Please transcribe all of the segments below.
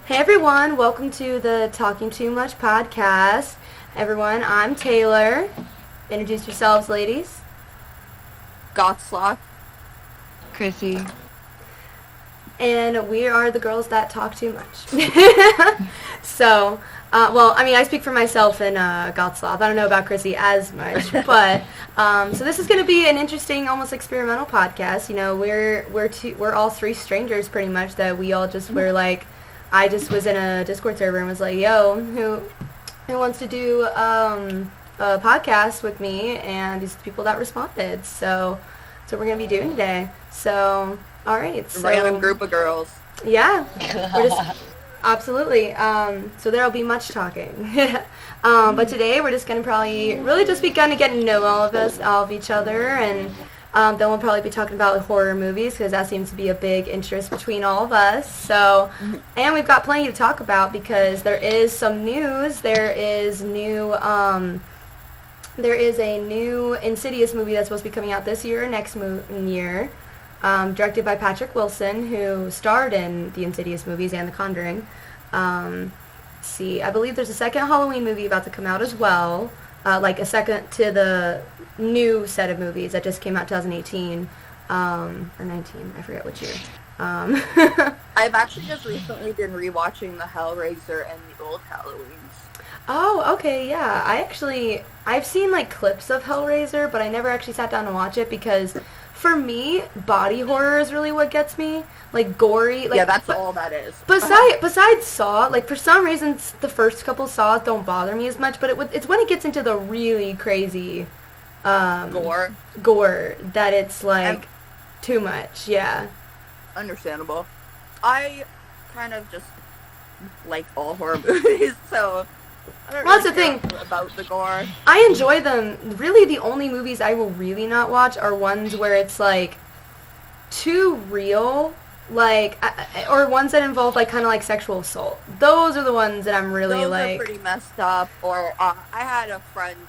Hey everyone, welcome to the Talking Too Much podcast. Everyone, I'm Taylor. Introduce yourselves, ladies. Gothsloth. Chrissy. And we are the girls that talk too much. So, I speak for myself and Gottslav. I don't know about Chrissy as much, but so this is going to be an interesting, almost experimental podcast. You know, we're all three strangers pretty much that we all just were like. I just was in a Discord server and was like, "Yo, who wants to do a podcast with me?" And these people that responded. So we're gonna be doing today. So all right, so Random group of girls. yeah, we're just absolutely. So there'll be much talking. But today we're just gonna probably really just be kind of getting to know all of each other, and then we'll probably be talking about horror movies because that seems to be a big interest between all of us. So, and we've got plenty to talk about because there is some news. There is a new Insidious movie that's supposed to be coming out this year or next year, directed by Patrick Wilson, who starred in the Insidious movies and The Conjuring. I believe there's a second Halloween movie about to come out as well, like a second to the new set of movies that just came out 2018 or 19, I forget which year. I've actually just recently been rewatching the Hellraiser and the old Halloweens. Oh, okay, yeah. I've seen like clips of Hellraiser, but I never actually sat down to watch it because for me, body horror is really what gets me. Like gory. Like, yeah, that's all that is. Besides Saw, like for some reason the first couple Saws don't bother me as much, but it's when it gets into the really crazy gore that it's like too much. Yeah. Understandable. I kind of just like all horror movies, so I don't Well, that's really the care about the gore. I enjoy them. Really, the only movies I will really not watch are ones where it's like too real, like or ones that involve like kind of like sexual assault. Those are the ones that I'm really Those like. are pretty messed up. Or I had a friend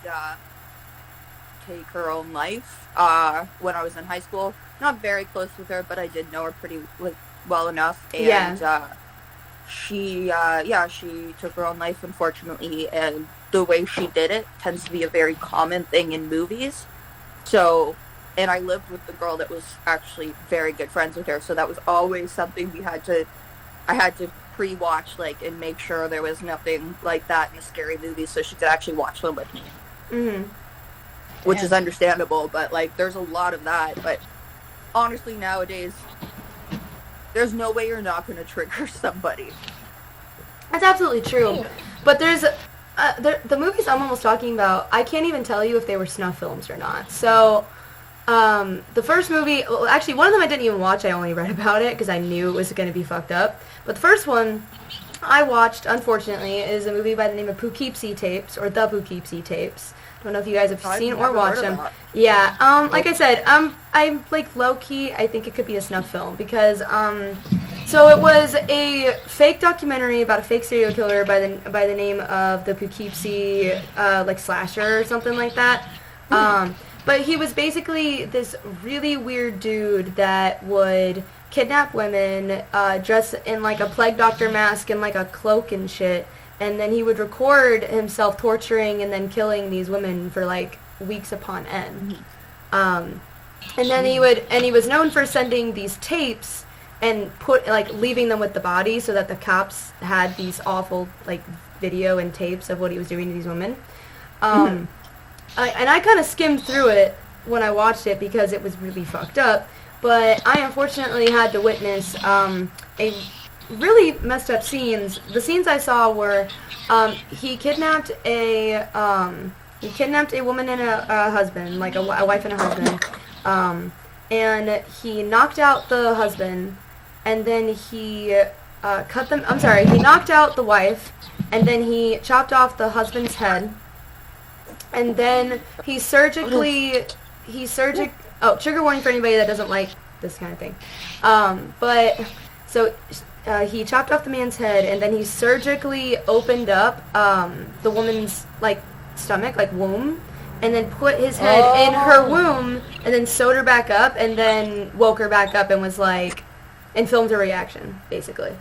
take her own life when I was in high school. Not very close with her, but I did know her pretty well enough. And she took her own life, unfortunately, and the way she did it tends to be a very common thing in movies. So, and I lived with the girl that was actually very good friends with her, so that was always something I had to pre-watch, like, and make sure there was nothing like that in the scary movies so she could actually watch them with me. Mm-hmm. Which is understandable, but, like, there's a lot of that, but honestly, nowadays, there's no way you're not going to trigger somebody. That's absolutely true. But there's the movies I'm almost talking about. I can't even tell you if they were snuff films or not. So the first movie, well, actually, one of them I didn't even watch. I only read about it because I knew it was going to be fucked up. But the first one I watched, unfortunately, is a movie by the name of Poughkeepsie Tapes, or The Poughkeepsie Tapes. I don't know if you guys have seen or watched them. Yeah, like I said, I'm like low-key, I think it could be a snuff film because, so it was a fake documentary about a fake serial killer by the name of the Poughkeepsie, like slasher or something like that. But he was basically this really weird dude that would kidnap women, dress in like a plague doctor mask and like a cloak and shit. And then he would record himself torturing and then killing these women for like weeks upon end. And then he was known for sending these tapes and leaving them with the body so that the cops had these awful like video and tapes of what he was doing to these women. I kind of skimmed through it when I watched it because it was really fucked up. But I unfortunately had to witness a really messed up scenes. The scenes I saw were he kidnapped a woman and a husband, like a wife and a husband, and he knocked out the husband, and then he cut them. I'm sorry, he knocked out the wife, and then he chopped off the husband's head, and then he surgically. Oh, trigger warning for anybody that doesn't like this kind of thing. He chopped off the man's head, and then he surgically opened up the woman's like stomach, like womb, and then put his head in her womb, and then sewed her back up, and then woke her back up and was like, and filmed her reaction, basically.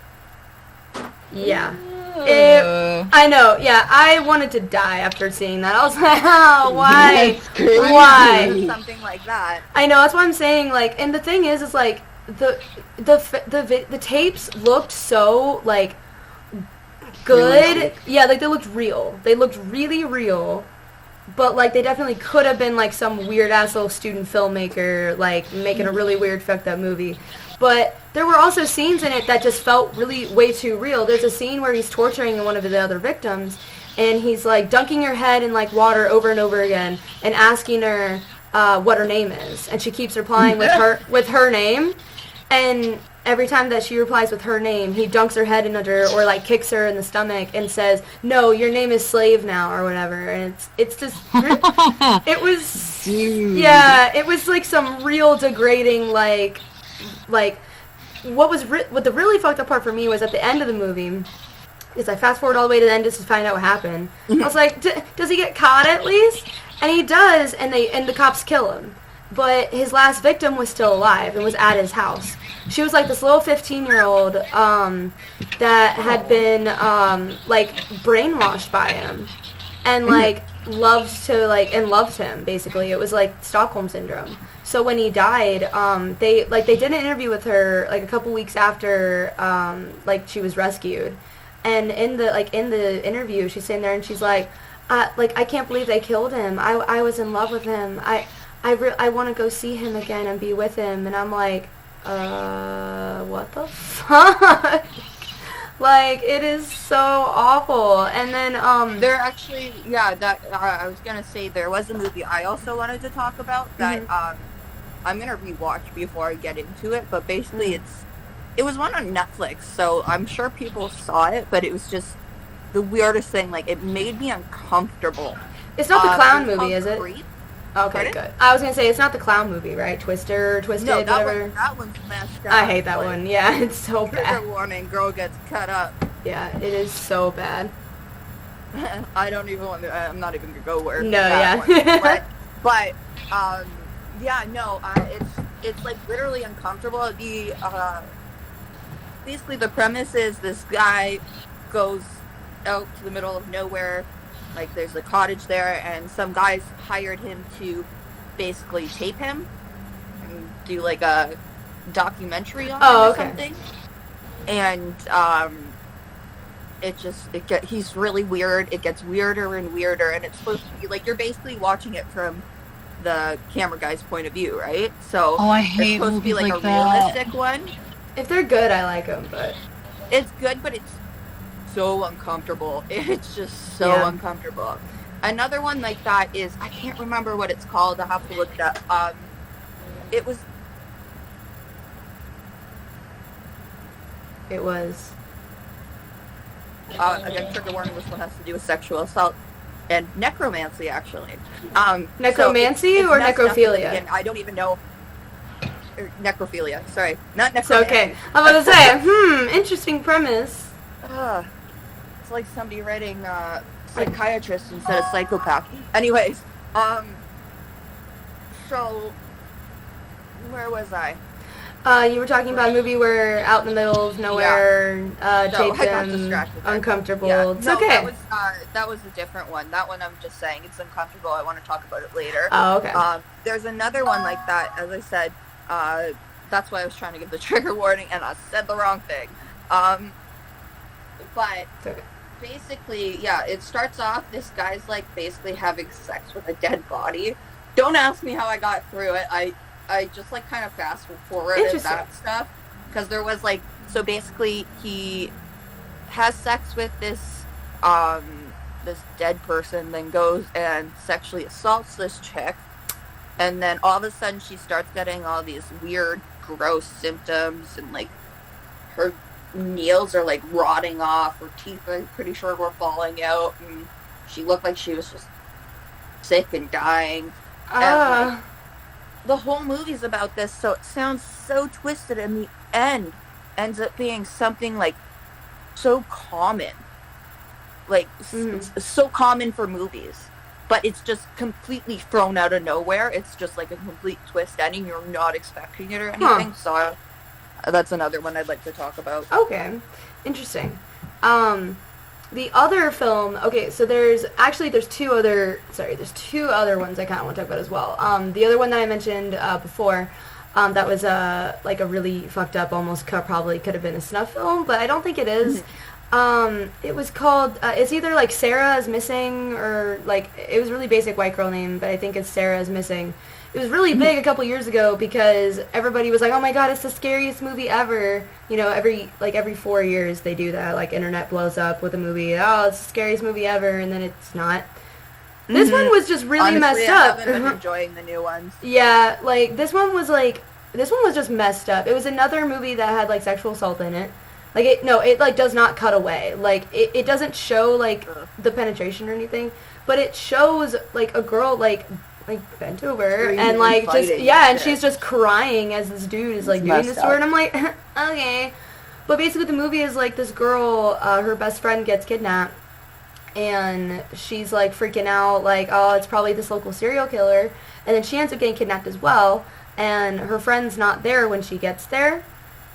Yeah. I know, yeah, I wanted to die after seeing that. I was like, oh, why? That's crazy. Why? Something like that. I know, that's what I'm saying, like, and the thing is like, the tapes looked so, like, good. Realistic. Yeah, like, they looked real. They looked really real. But, like, they definitely could have been, like, some weird-ass little student filmmaker, like, making a really weird, fucked-up movie. But there were also scenes in it that just felt really way too real. There's a scene where he's torturing one of the other victims, and he's, like, dunking her head in, like, water over and over again and asking her what her name is. And she keeps replying with her name. And every time that she replies with her name, he dunks her head in under or, like, kicks her in the stomach and says, no, your name is Slave now, or whatever. And it's just, it was, Dude. yeah, it was, like, some real degrading, like, what the really fucked up part for me was at the end of the movie, is I fast forward all the way to the end just to find out what happened. I was like, does he get caught at least? And he does, and the cops kill him. But his last victim was still alive and was at his house. She was like this little 15-year-old that had been like brainwashed by him and like loved him basically. It was like Stockholm syndrome. So when he died, they did an interview with her like a couple weeks after like she was rescued. And in the interview, she's sitting there and she's like I can't believe they killed him. I was in love with him. I want to go see him again and be with him. And I'm like, what the fuck? Like, it is so awful. And then, There actually, yeah, that, I was gonna say there was a movie I also wanted to talk about that, I'm gonna rewatch before I get into it, but basically it was one on Netflix, so I'm sure people saw it, but it was just the weirdest thing, like, it made me uncomfortable. it's not the clown it's movie, called is it? Creep. Okay, Pardon? good. I was gonna say, it's not the clown movie, right? Twisted, No, whatever. that one's messed up. I hate that Like, one. Yeah, it's so Trigger bad. warning, girl gets cut up. Yeah, it is so bad. I don't even want to, I'm not even gonna go where. No, that yeah. one. but, yeah, no, it's like literally uncomfortable. Basically the premise is this guy goes out to the middle of nowhere, like there's a cottage there, and some guys hired him to basically tape him and do like a documentary on him or something. And he's really weird. It gets weirder and weirder, and it's supposed to be like you're basically watching it from the camera guy's point of view, right? So Oh, I it's hate supposed to be movies like like a that. realistic one. If they're good, I like them, but It's good, but it's so uncomfortable. It's just so Yeah. uncomfortable. Another one like that is, I can't remember what it's called. I'll have to look it up. It was again, trigger warning. This one has to do with sexual assault and necromancy, actually. Necromancy or messed up. necrophilia? Again, I don't even know. Necrophilia. Sorry, not It's necromancy. okay. I'm about to say, interesting premise. It's like somebody writing psychiatrist instead of psychopath. Anyways, so where was I? You were talking about a movie where out in the middle of nowhere, So taped I got him, distracted there. uncomfortable. Yeah, It's no, okay. that was a different one. That one I'm just saying it's uncomfortable. I want to talk about it later. Oh, okay. There's another one like that. As I said, that's why I was trying to give the trigger warning, and I said the wrong thing. But It's okay. basically, yeah, it starts off, this guy's like basically having sex with a dead body. Don't ask me how I got through it. I just like kind of fast forwarded that stuff, because there was like, so basically he has sex with this this dead person, then goes and sexually assaults this chick, and then all of a sudden she starts getting all these weird gross symptoms, and like her nails are like rotting off, her teeth I'm pretty sure were falling out, and she looked like she was just sick and dying. And, like, the whole movie's about this, so it sounds so twisted, and the end ends up being something like so common, like so common for movies, but it's just completely thrown out of nowhere. It's just like a complete twist ending. You're not expecting it or anything. So that's another one I'd like to talk about. Okay. Interesting. The other film, okay, so there's two other ones I kind of want to talk about as well. The other one that I mentioned before, that was like a really fucked up, almost probably could have been a snuff film, but I don't think it is. It was called, it's either like Sarah is Missing, or like, it was a really basic white girl name, but I think it's Sarah is Missing. It was really big a couple years ago because everybody was like, oh my god, it's the scariest movie ever. You know, every 4 years they do that, like internet blows up with a movie, oh, it's the scariest movie ever, and then it's not. This one was just really Honestly, messed up. I haven't been enjoying the new ones. Yeah, like, this one was just messed up. It was another movie that had, like, sexual assault in it. Like, it like, does not cut away. Like, it doesn't show, like, the penetration or anything, but it shows, like, a girl, like bent over and, like, just, yeah, and she's just crying as this dude is, like, doing this to her, and I'm like, okay. But basically the movie is, like, this girl, her best friend gets kidnapped, and she's, like, freaking out, like, oh, it's probably this local serial killer, and then she ends up getting kidnapped as well, and her friend's not there when she gets there,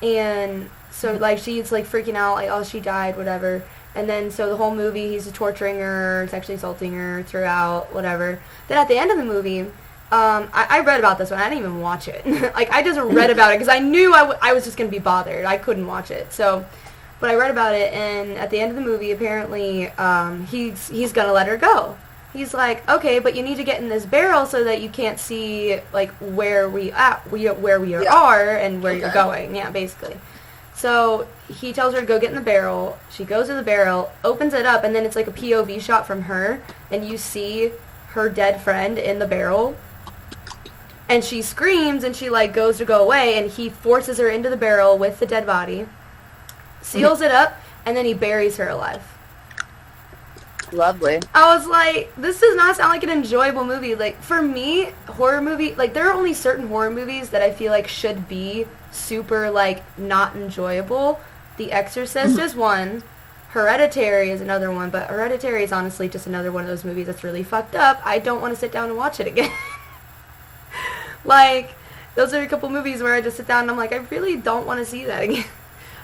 and so, like, she's, like, freaking out, like, oh, she died, whatever, and then, so the whole movie, he's torturing her, sexually assaulting her throughout, whatever. Then at the end of the movie, I read about this one, I didn't even watch it, like, I just read about it, because I knew I was just going to be bothered, I couldn't watch it, so... But I read about it, and at the end of the movie, apparently, he's gonna let her go. He's like, okay, but you need to get in this barrel so that you can't see, like, where we are and where you're going. Yeah, basically. So he tells her to go get in the barrel. She goes to the barrel, opens it up, and then it's like a POV shot from her, and you see her dead friend in the barrel. And she screams, and she, like, goes to go away, and he forces her into the barrel with the dead body. Seals it up, and then he buries her alive. Lovely. I was like, this does not sound like an enjoyable movie. Like, for me, horror movie, like, there are only certain horror movies that I feel like should be super, like, not enjoyable. The Exorcist is one. Hereditary is another one, but Hereditary is honestly just another one of those movies that's really fucked up. I don't want to sit down and watch it again. Like, those are a couple movies where I just sit down and I'm like, I really don't want to see that again.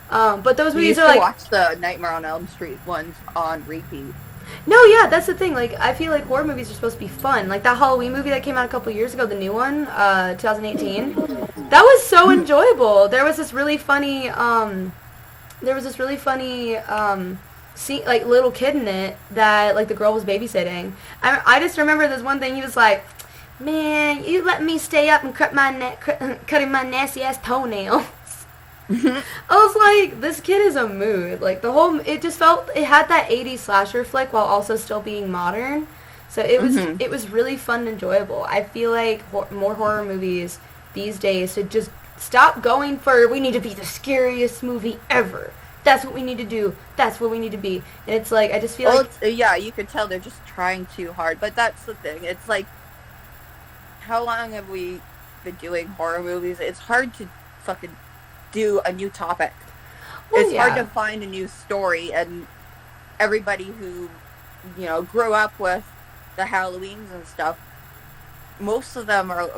But those movies are like... watch the Nightmare on Elm Street ones on repeat. No, yeah, that's the thing. Like, I feel like horror movies are supposed to be fun. Like, that Halloween movie that came out a couple years ago, the new one, 2018, that was so enjoyable. There was this really funny, scene, like, little kid in it that, like, the girl was babysitting. I just remember this one thing. He was like, man, you let me stay up and cutting my nasty-ass toenails. I was like, this kid is a mood. Like, it just felt, it had that 80s slasher flick while also still being modern. So it was really fun and enjoyable. I feel like more horror movies these days should just stop going for, we need to be the scariest movie ever. That's what we need to do. That's what we need to be. And it's like, I just feel like... yeah, you could tell they're just trying too hard. But that's the thing. It's like, how long have we been doing horror movies? It's hard to fucking do a new topic. Well, it's hard to find a new story, and everybody who, you know, grew up with the Halloweens and stuff, most of them are,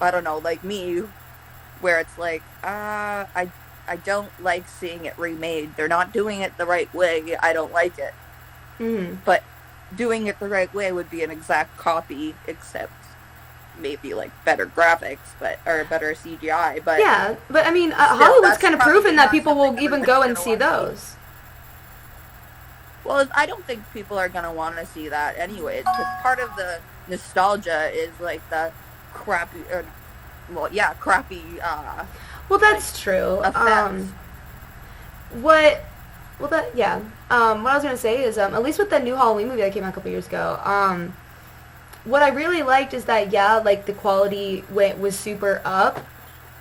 I don't know, like me, where it's like, I don't like seeing it remade. They're not doing it the right way. I don't like it. Mm-hmm. But doing it the right way would be an exact copy, except maybe like better graphics, or better CGI. But yeah, but I mean, Hollywood's kind of proven that people will even go and see those. Well, I don't think people are gonna want to see that anyways, because part of the nostalgia is like the crappy, crappy. Well, that's like, true. Effects. What I was gonna say is, at least with that new Halloween movie that came out a couple years ago, what I really liked is that, like, the quality was super up.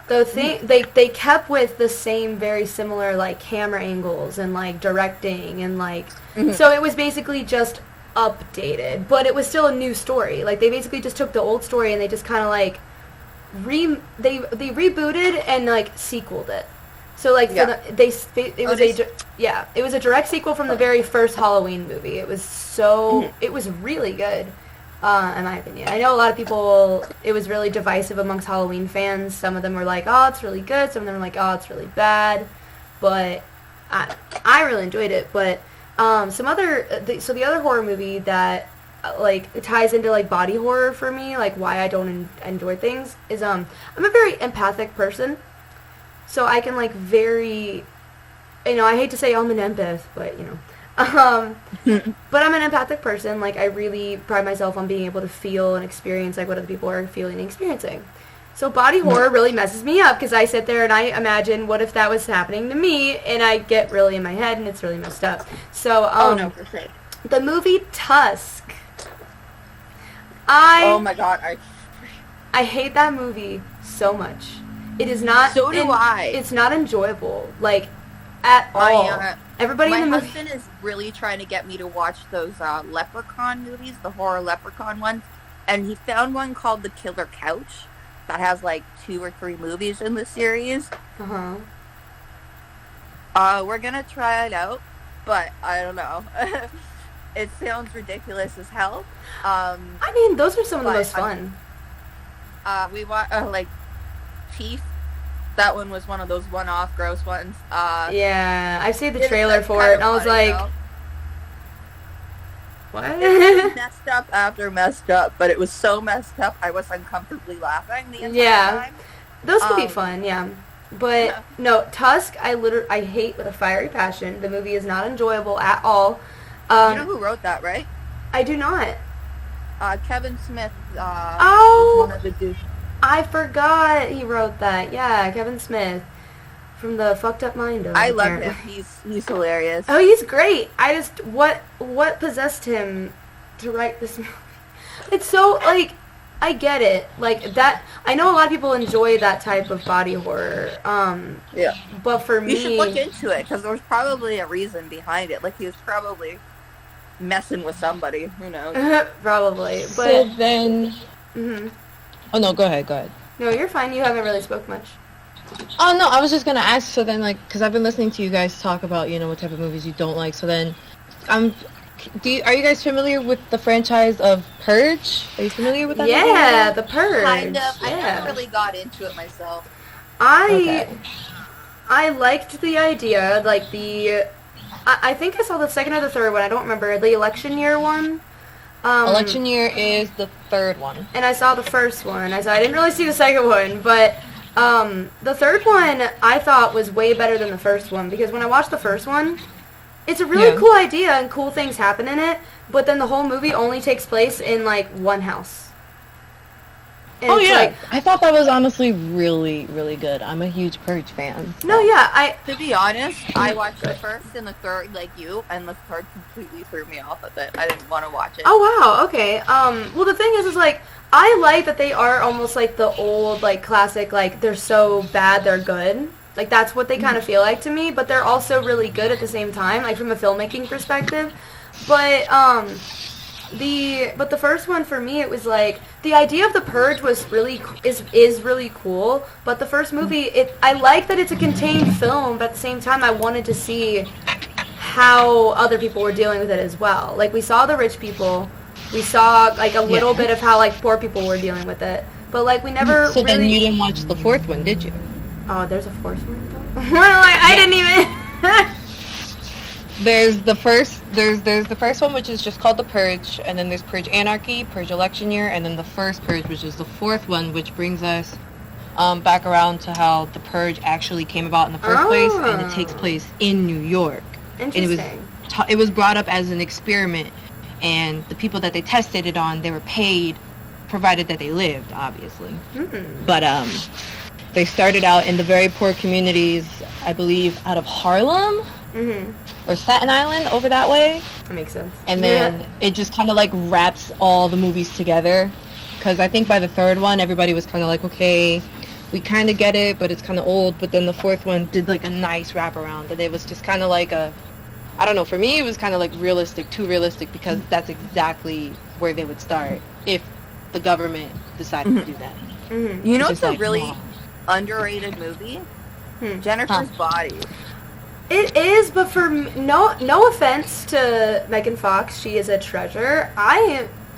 The thing, they kept with the same very similar, like, camera angles and, like, directing and, like, so it was basically just updated, but it was still a new story. Like, they basically just took the old story and they just kind of, like, they rebooted and, like, sequeled it. So, like, it was a direct sequel from the very first Halloween movie. It was it was really good. In my opinion. I know a lot of people, it was really divisive amongst Halloween fans. Some of them were like, oh, it's really good. Some of them were like, oh, it's really bad. But I really enjoyed it, but some other so the other horror movie that like ties into like body horror for me, like why I don't enjoy things is I'm a very empathic person, so I can like very, I hate to say I'm an empath, but but I'm an empathic person. Like I really pride myself on being able to feel and experience like what other people are feeling and experiencing. So body horror really messes me up because I sit there and I imagine what if that was happening to me, and I get really in my head and it's really messed up. So Oh no, for sure. the movie Tusk. Oh my god, I hate that movie so much. It is not. So do I. It's not enjoyable, like at all. Everybody my in the movie. husband is really trying to get me to watch those Leprechaun movies, the horror Leprechaun ones, and he found one called The Killer Couch that has like 2 or 3 movies in the series. We're gonna try it out, but I don't know. It sounds ridiculous as hell. I mean, those are some of the but most fun. We watched like Teeth. That one was one of those one-off gross ones. Yeah, I've seen the it's, trailer like, for kind it, of and I was funny, like, though. what? It was messed up after messed up, but it was so messed up I was uncomfortably laughing the entire time. Those could be fun, yeah. But no, Tusk, I hate with a fiery passion. The movie is not enjoyable at all. You know who wrote that, right? I do not. Kevin Smith. Oh! Was one of the dudes. I forgot he wrote that. Yeah, Kevin Smith from the Fucked Up Mind. I love him. He's hilarious. Oh, he's great. I just what possessed him to write this movie? It's so like I get it. Like that I know a lot of people enjoy that type of body horror. Yeah. But for me, you should look into it because there was probably a reason behind it. Like he was probably messing with somebody. Who knows? probably. But So then... mhm. Oh, no, go ahead. No, you're fine. You haven't really spoke much. Oh, no, I was just going to ask, so then, like, because I've been listening to you guys talk about, what type of movies you don't like, so then, are you guys familiar with the franchise of Purge? Are you familiar with that Yeah, movie? The Purge. Kind of. I Yeah. never really got into it myself. I liked the idea, like I think I saw the second or the third one, I don't remember, the election year one. Election year is the third one. And I saw the first one. I didn't really see the second one, but the third one I thought was way better than the first one, because when I watched the first one, it's a really cool idea and cool things happen in it, but then the whole movie only takes place in like one house. And Oh, it's yeah. like, I thought that was honestly really, really good. I'm a huge Purge fan. no, yeah, To be honest, I watched the first and the third like you, and the third completely threw me off of it. I didn't want to watch it. Oh wow, okay. Well the thing is like I like that they are almost like the old like classic like they're so bad they're good. Like that's what they kind of feel like to me, but they're also really good at the same time, like from a filmmaking perspective. But the first one for me, it was like the idea of the Purge was really is really cool. But the first movie, I like that it's a contained film, but at the same time, I wanted to see how other people were dealing with it as well. Like we saw the rich people, we saw like a little bit of how like poor people were dealing with it, but like we never. So really... then you didn't watch the fourth one, did you? Oh, there's a fourth one. Well, I didn't even. There's the first one, which is just called The Purge, and then there's Purge Anarchy, Purge Election Year, and then the first Purge, which is the fourth one, which brings us back around to how the Purge actually came about in the first place, and it takes place in New York. Interesting. And it was brought up as an experiment, and the people that they tested it on, they were paid, provided that they lived, obviously. Mm-hmm. But they started out in the very poor communities, I believe, out of Harlem. Mm-hmm. Or Staten Island, over that way. That makes sense. And then it just kind of like wraps all the movies together. Because I think by the third one, everybody was kind of like, okay, we kind of get it, but it's kind of old. But then the fourth one did like a nice wraparound. And it was just kind of like I don't know, for me it was kind of like realistic, too realistic, because that's exactly where they would start if the government decided to do that. Mm-hmm. You know, Just it's a like, really wow. underrated movie. Jennifer's Body. It is, but for no offense to Megan Fox, she is a treasure.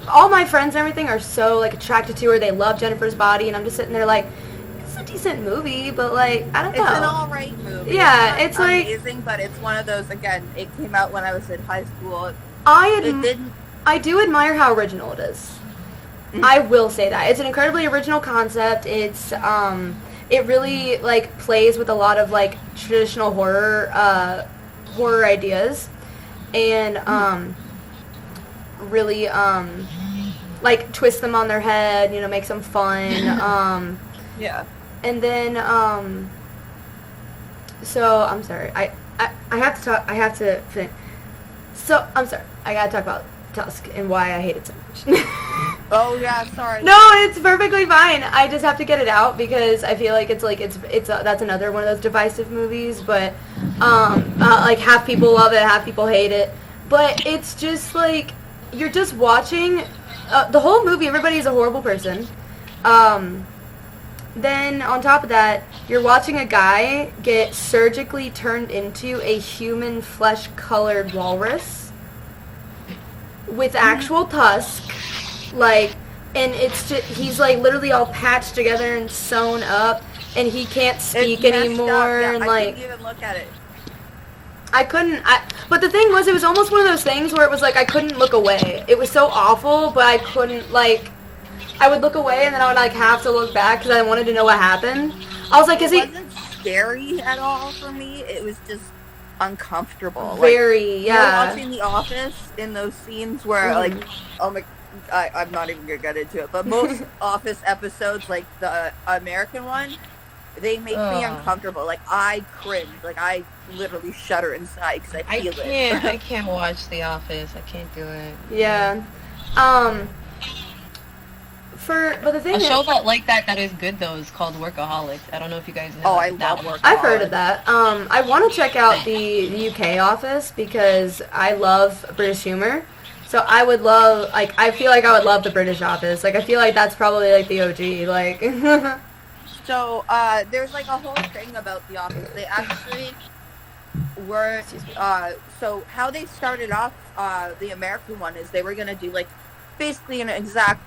All my friends and everything are so like attracted to her. They love Jennifer's Body, and I'm just sitting there like, it's a decent movie, but like I don't It's an know. alright movie. Yeah, not it's like- amazing, but it's one of those. Again, it came out when I was in high school. I It didn't. I do admire how original it is. Mhm. I will say that it's an incredibly original concept. It's it really like plays with a lot of like traditional horror ideas, and really like twist them on their head. You know, makes them fun. Yeah. And then so I'm sorry. I have to talk. I have to finish. So I'm sorry. I gotta talk about Tusk and why I hate it so much. Oh yeah. Sorry. No, it's perfectly fine. I just have to get it out because I feel like it's that's another one of those divisive movies. But like half people love it, half people hate it. But it's just like you're just watching the whole movie. Everybody's a horrible person. Then on top of that, you're watching a guy get surgically turned into a human flesh-colored walrus with actual tusk, like, and it's just, he's like literally all patched together and sewn up, and he can't speak It's messed anymore, up. Yeah, and I like couldn't even look at it. but the thing was, it was almost one of those things where it was like I couldn't look away. It was so awful, but I couldn't like. I would look away and then I would like have to look back because I wanted to know what happened. I was like, is he It wasn't scary at all for me. It was just uncomfortable. very Like, yeah. You're watching The Office in those scenes where like, oh my, I'm not even gonna get into it, but most Office episodes, like the American one, they make me uncomfortable. Like I cringe. Like I literally shudder inside because I feel it. I can't watch The Office. I can't do it. Yeah. But the thing A is, show that is good though is called Workaholics. I don't know if you guys know. Oh, I that love one. Workaholics. I've heard of that. I want to check out the UK Office because I love British humor. So I would love, like, I feel like I would love the British Office. Like, I feel like that's probably like the OG. Like, So there's like a whole thing about The Office. They actually were. So how they started off the American one is they were gonna do like basically an exact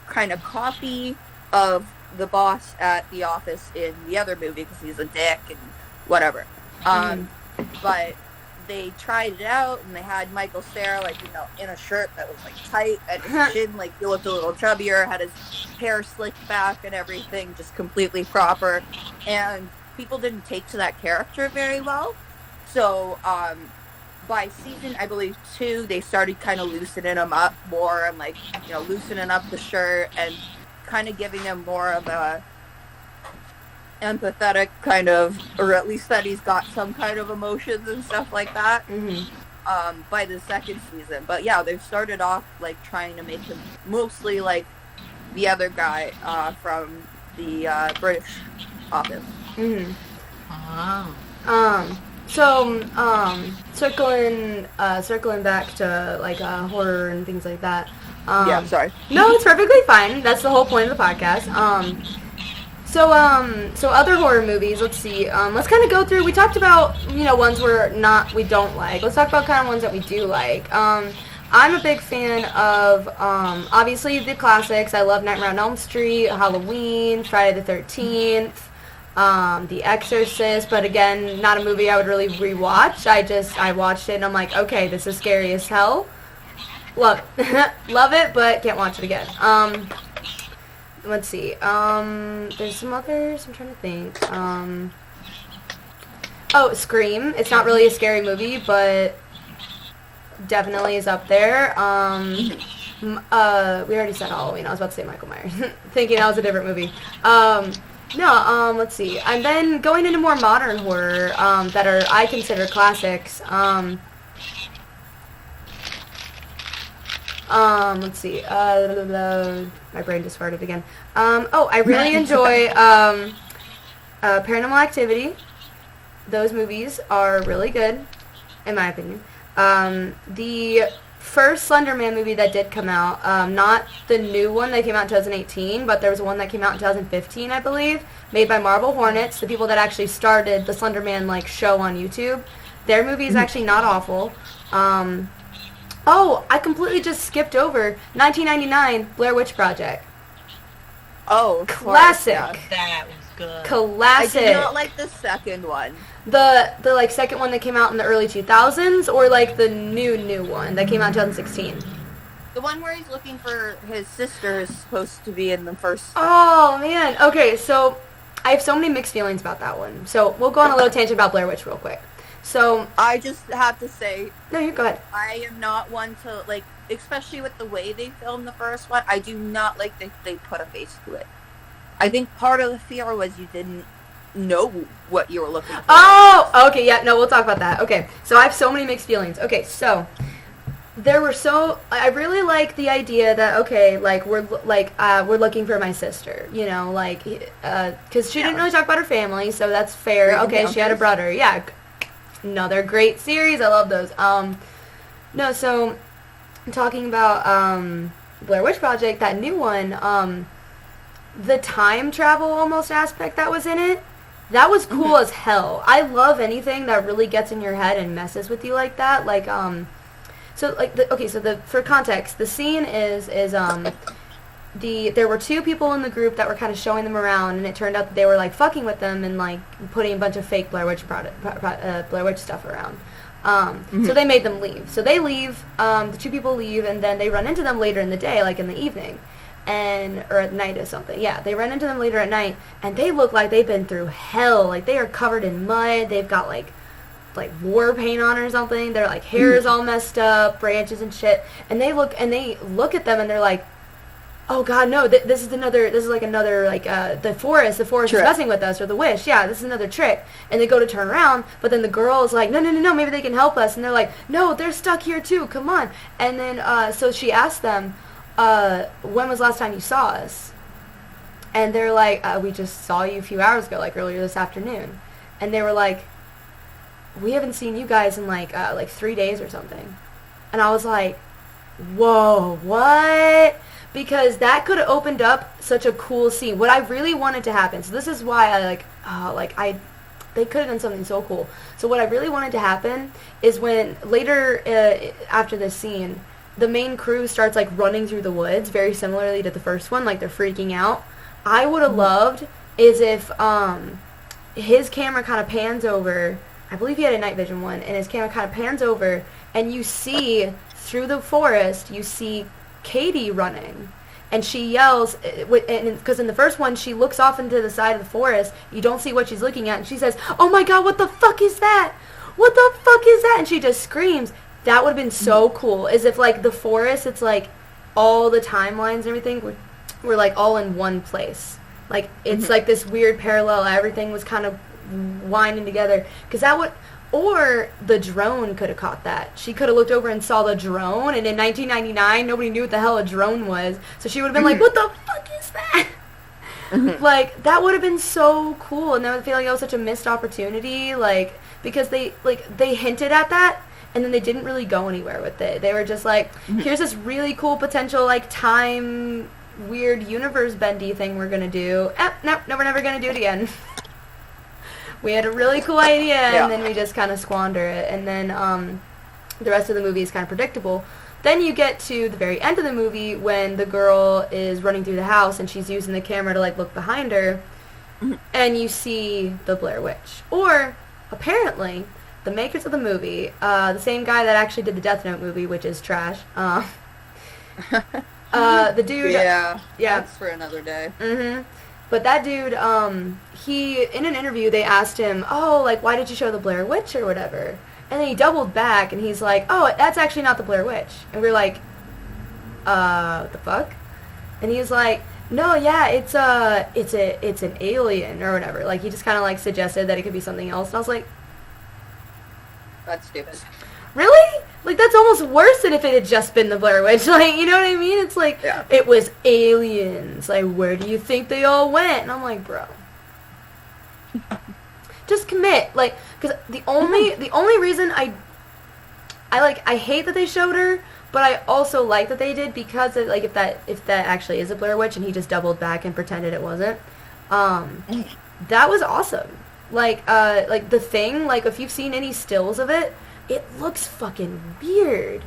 kind of copy of the boss at The Office in the other movie because he's a dick and whatever. But they tried it out and they had Michael Cera like in a shirt that was like tight and his chin like he looked a little chubbier, had his hair slicked back and everything just completely proper, and people didn't take to that character very well. So by season, I believe 2, they started kind of loosening him up more and like, loosening up the shirt and kind of giving him more of a empathetic kind of, or at least that he's got some kind of emotions and stuff like that. By the second season. But yeah, they've started off like trying to make him mostly like the other guy from the British Office. Circling back to like horror and things like that. Yeah, sorry. No, it's perfectly fine. That's the whole point of the podcast. So other horror movies. Let's see. Let's kind of go through. We talked about ones we don't like. Let's talk about kind of ones that we do like. I'm a big fan of obviously the classics. I love Nightmare on Elm Street, Halloween, Friday the 13th. The Exorcist, but again, not a movie I would really rewatch. I watched it and I'm like, okay, this is scary as hell. Love it. Love it, but can't watch it again. Let's see. There's some others. I'm trying to think. Scream. It's not really a scary movie, but definitely is up there. We already said Halloween. I was about to say Michael Myers. Thinking that was a different movie. Let's see. And then going into more modern horror that I consider classics. Let's see. My brain just farted again. I really enjoy Paranormal Activity. Those movies are really good, in my opinion. The first Slender Man movie that did come out, not the new one that came out in 2018, but there was one that came out in 2015, I believe, made by Marble Hornets, the people that actually started the Slender Man show on YouTube. Their movie is actually not awful. I completely just skipped over 1999 Blair Witch Project. Oh, Classic. Course, yeah. That was I Classic. did not like the second one. The like second one that came out in the early 2000s, or like the new one that came out in 2016. The one where he's looking for his sister is supposed to be in the first. Oh man. Okay, so I have so many mixed feelings about that one. So we'll go on a little tangent about Blair Witch real quick. So I just have to say, no, you go ahead. I am not one to, like, especially with the way they filmed the first one, I do not like that they put a face to it. I think part of the fear was you didn't know what you were looking for. Oh, okay, yeah, no, we'll talk about that. Okay, so I have so many mixed feelings. Okay, so I really like the idea that, okay, like, we're looking for my sister, you know, like, because she didn't really talk about her family, so that's fair. Great Okay, she had a encounters. brother. Yeah, another great series. I love those. No, so talking about Blair Witch Project, that new one, the time travel almost aspect that was in it, that was cool as hell. I love anything that really gets in your head and messes with you like that. Like, for context, the scene is there were two people in the group that were kind of showing them around, and it turned out that they were like fucking with them and like putting a bunch of fake Blair Witch Blair Witch stuff around. So they made them leave. So they leave. The two people leave, and then they run into them later in the day, like in the evening, or at night or something. Yeah, they run into them later at night, and they look like they've been through hell. Like they are covered in mud. They've got like war paint on or something. Their like hair is all messed up, branches and shit. And they look at them, and they're like, oh god, no, this is another the forest is Trick. messing with us, or the wish, yeah, this is another trick. And they go to turn around, but then the girl is like, no, maybe they can help us. And they're like, no, they're stuck here too, come on. And then so she asked them, when was the last time you saw us? And they're like, we just saw you a few hours ago, like earlier this afternoon. And they were like, we haven't seen you guys in like 3 days or something. And I was like, whoa, what? Because that could have opened up such a cool scene. What I really wanted to happen, so this is why they could have done something so cool. So what I really wanted to happen is when later after this scene, the main crew starts like running through the woods, very similarly to the first one, like they're freaking out. I would have loved is if his camera kind of pans over. I believe he had a night vision one, and his camera kind of pans over, and you see through the forest, you see Katie running, and she yells, because in the first one she looks off into the side of the forest, you don't see what she's looking at, and she says, oh my god, what the fuck is that? What the fuck is that? And she just screams. That would have been so cool, as if like the forest, it's like all the timelines and everything were like all in one place. Like it's like this weird parallel, everything was kind of winding together, because that would, or the drone could have caught that. She could have looked over and saw the drone, and in 1999 nobody knew what the hell a drone was, so she would have been like, what the fuck is that? Like that would have been so cool, and I would feel like that was such a missed opportunity, like because they hinted at that, and then they didn't really go anywhere with it. They were just like, here's this really cool potential like time weird universe bendy thing we're gonna do. No, we're never gonna do it again. We had a really cool idea, and then we just kind of squander it. And then the rest of the movie is kind of predictable. Then you get to the very end of the movie when the girl is running through the house, and she's using the camera to, like, look behind her, and you see the Blair Witch. Or, apparently, the makers of the movie, the same guy that actually did the Death Note movie, which is trash, the dude... Yeah, that's for another day. But that dude, he, in an interview, they asked him, oh, like, why did you show the Blair Witch or whatever? And then he doubled back, and he's like, oh, that's actually not the Blair Witch. And we're like, what the fuck? And he's like, no, yeah, it's an alien or whatever. Like, he just kind of, like, suggested that it could be something else. And I was like, That's stupid. really? Like, that's almost worse than if it had just been the Blair Witch. Like, you know what I mean? It's like, it was aliens. Like, where do you think they all went? And I'm like, bro. Just commit. Like, because the only reason I hate that they showed her, but I also like that they did, because of, like, if that actually is a Blair Witch and he just doubled back and pretended it wasn't, that was awesome. Like The Thing, like, if you've seen any stills of it, it looks fucking weird.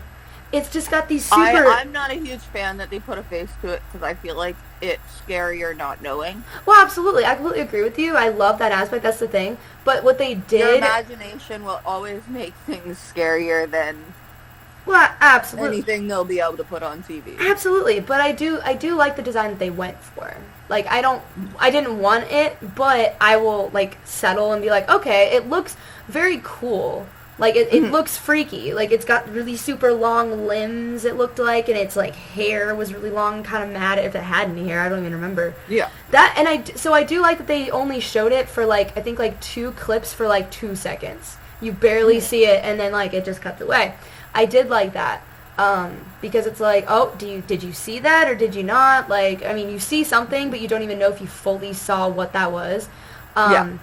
it's just got these super... I'm not a huge fan that they put a face to it because I feel like it's scarier not knowing. Well, absolutely. I completely agree with you. I love that aspect. That's the thing. But what they Your did... imagination will always make things scarier than Well, absolutely. anything they'll be able to put on TV. Absolutely, but I do like the design that they went for. Like, I didn't want it, but I will, like, settle and be like, okay, it looks very cool. Like, it looks freaky. Like, it's got really super long limbs, it looked like, and its, like, hair was really long, kind of matted, if it had any hair, I don't even remember. Yeah. So I do like that they only showed it for, like, I think, like, 2 clips for, like, 2 seconds. You barely see it, and then, like, it just cuts away. I did like that. Because it's like, oh, did you see that or did you not? Like, I mean, you see something, but you don't even know if you fully saw what that was. Yeah.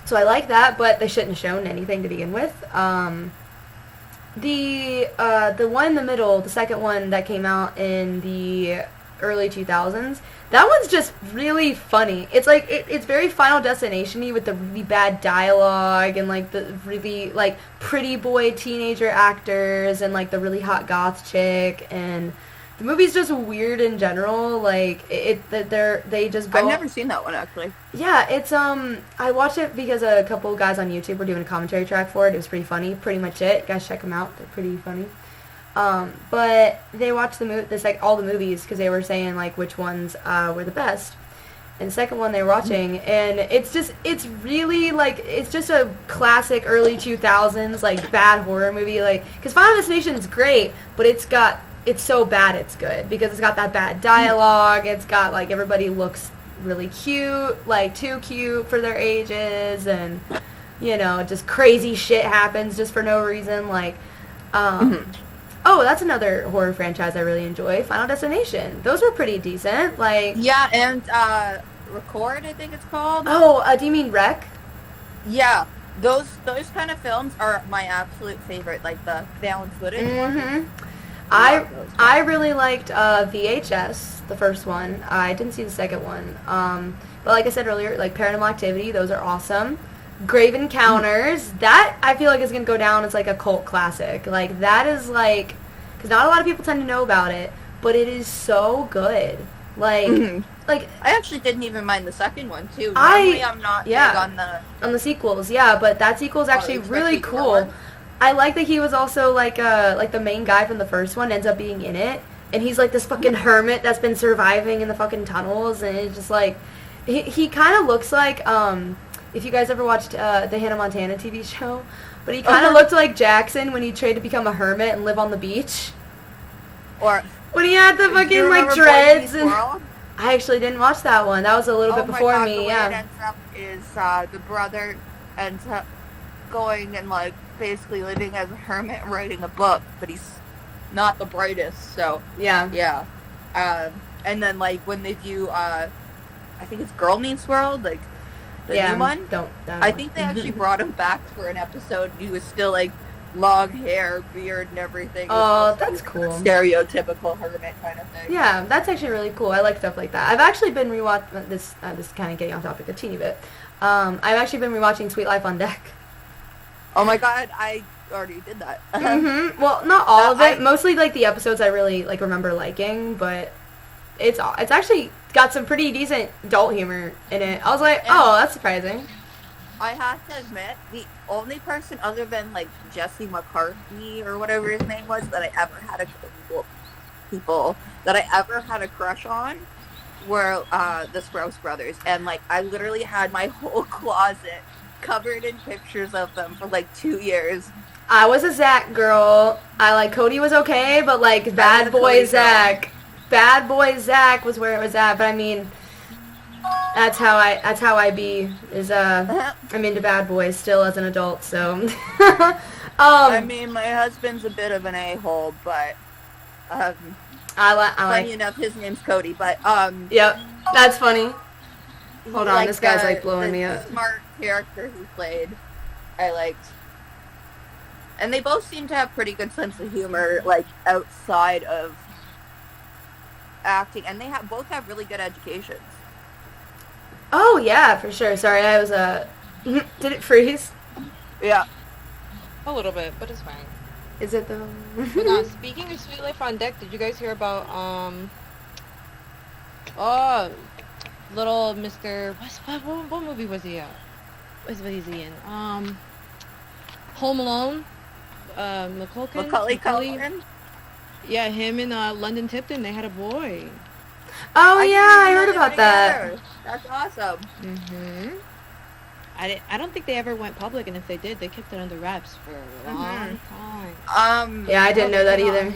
So I like that, but they shouldn't have shown anything to begin with. The one in the middle, the second one that came out in the early 2000s, that one's just really funny. It's like, it's very Final Destination-y with the really bad dialogue and, like, the really, like, pretty boy teenager actors and, like, the really hot goth chick, and the movie's just weird in general. Like, they just go... I've never seen that one, actually. Yeah, it's, I watched it because a couple guys on YouTube were doing a commentary track for it. It was pretty funny. Pretty much it. Guys, check them out. They're pretty funny. But they watched all the movies because they were saying, like, which ones were the best. And the second one they were watching, and it's really, like, it's just a classic early 2000s, like, bad horror movie, like, because Final Destination's great, but it's so bad it's good, because it's got that bad dialogue, it's got, like, everybody looks really cute, like, too cute for their ages, and, you know, just crazy shit happens just for no reason, like, Oh, that's another horror franchise I really enjoy. Final Destination. Those were pretty decent. Like, Yeah, and Record, I think it's called. oh, do you mean Wreck? Yeah, those kind of films are my absolute favorite, like the found footage ones. Mm-hmm. Love those. I really liked VHS, the first one. I didn't see the second one. But like I said earlier, like Paranormal Activity, those are awesome. Grave Encounters, that I feel like is going to go down as like a cult classic. Like, that is like, because not a lot of people tend to know about it, but it is so good. Like, like I actually didn't even mind the second one too. I- Normally I'm not yeah. big on the. the sequels, yeah, but that sequel is actually really especially the cool. one. I like that he was also like the main guy from the first one ends up being in it, and he's like this fucking hermit that's been surviving in the fucking tunnels, and it's just like he kind of looks like if you guys ever watched the Hannah Montana TV show, but he kind of looked like Jackson when he tried to become a hermit and live on the beach. Or When he had the do you fucking like remember Boy dreads Meets and World? I actually didn't watch that one. That was a little bit my before God, me, the way yeah. it ends up is the brother ends up going and like basically living as a hermit, writing a book, but he's not the brightest. So Yeah. yeah, and then like when they do, I think it's Girl Meets World, like the Yeah. new one. I think they actually brought him back for an episode. He was still like long hair, beard, and everything. It Oh, was that's supposed to cool. be a stereotypical hermit kind of thing. Yeah, that's actually really cool. I like stuff like that. I've actually been rewatching this. This is kind of getting off topic a teeny bit. I've actually been rewatching Sweet Life on Deck. Oh my God, I already did that. Mm-hmm. Well, not all of it. I- Mostly like the episodes I really like remember liking, but it's actually got some pretty decent adult humor in it. I was like, oh, that's surprising. I have to admit, the only person other than like Jesse McCartney or whatever his name was that I ever had people that I ever had a crush on were the Sprouse brothers, and like I literally had my whole closet covered in pictures of them for like 2 years. I was a Zach girl. I like Cody was okay, but like was Bad a Boy Cody girl. Zach. Bad Boy Zach was where it was at, but I mean, that's how I be. Is I'm into bad boys still as an adult, so. I mean, my husband's a bit of an a-hole, but I funny like. enough, his name's Cody, but Yep, that's funny. Hold on, like this guy's the- like blowing the me up. Smart character he played, I liked. And they both seem to have pretty good sense of humor, like outside of acting, and they both have really good educations. Oh yeah, for sure. Sorry, I was did it freeze? Yeah. A little bit, but it's fine. Is it though? But now, speaking of Sweet Life on Deck, did you guys hear about oh, little Mr. What movie was he at? What is he in? Home Alone. Macaulay Culkin. Yeah, him and London Tipton, they had a boy. Oh I yeah, didn't I even heard know they about were that. together. That's awesome. Mhm. I don't think they ever went public, and if they did, they kept it under wraps for a long time. Yeah, I didn't know that either.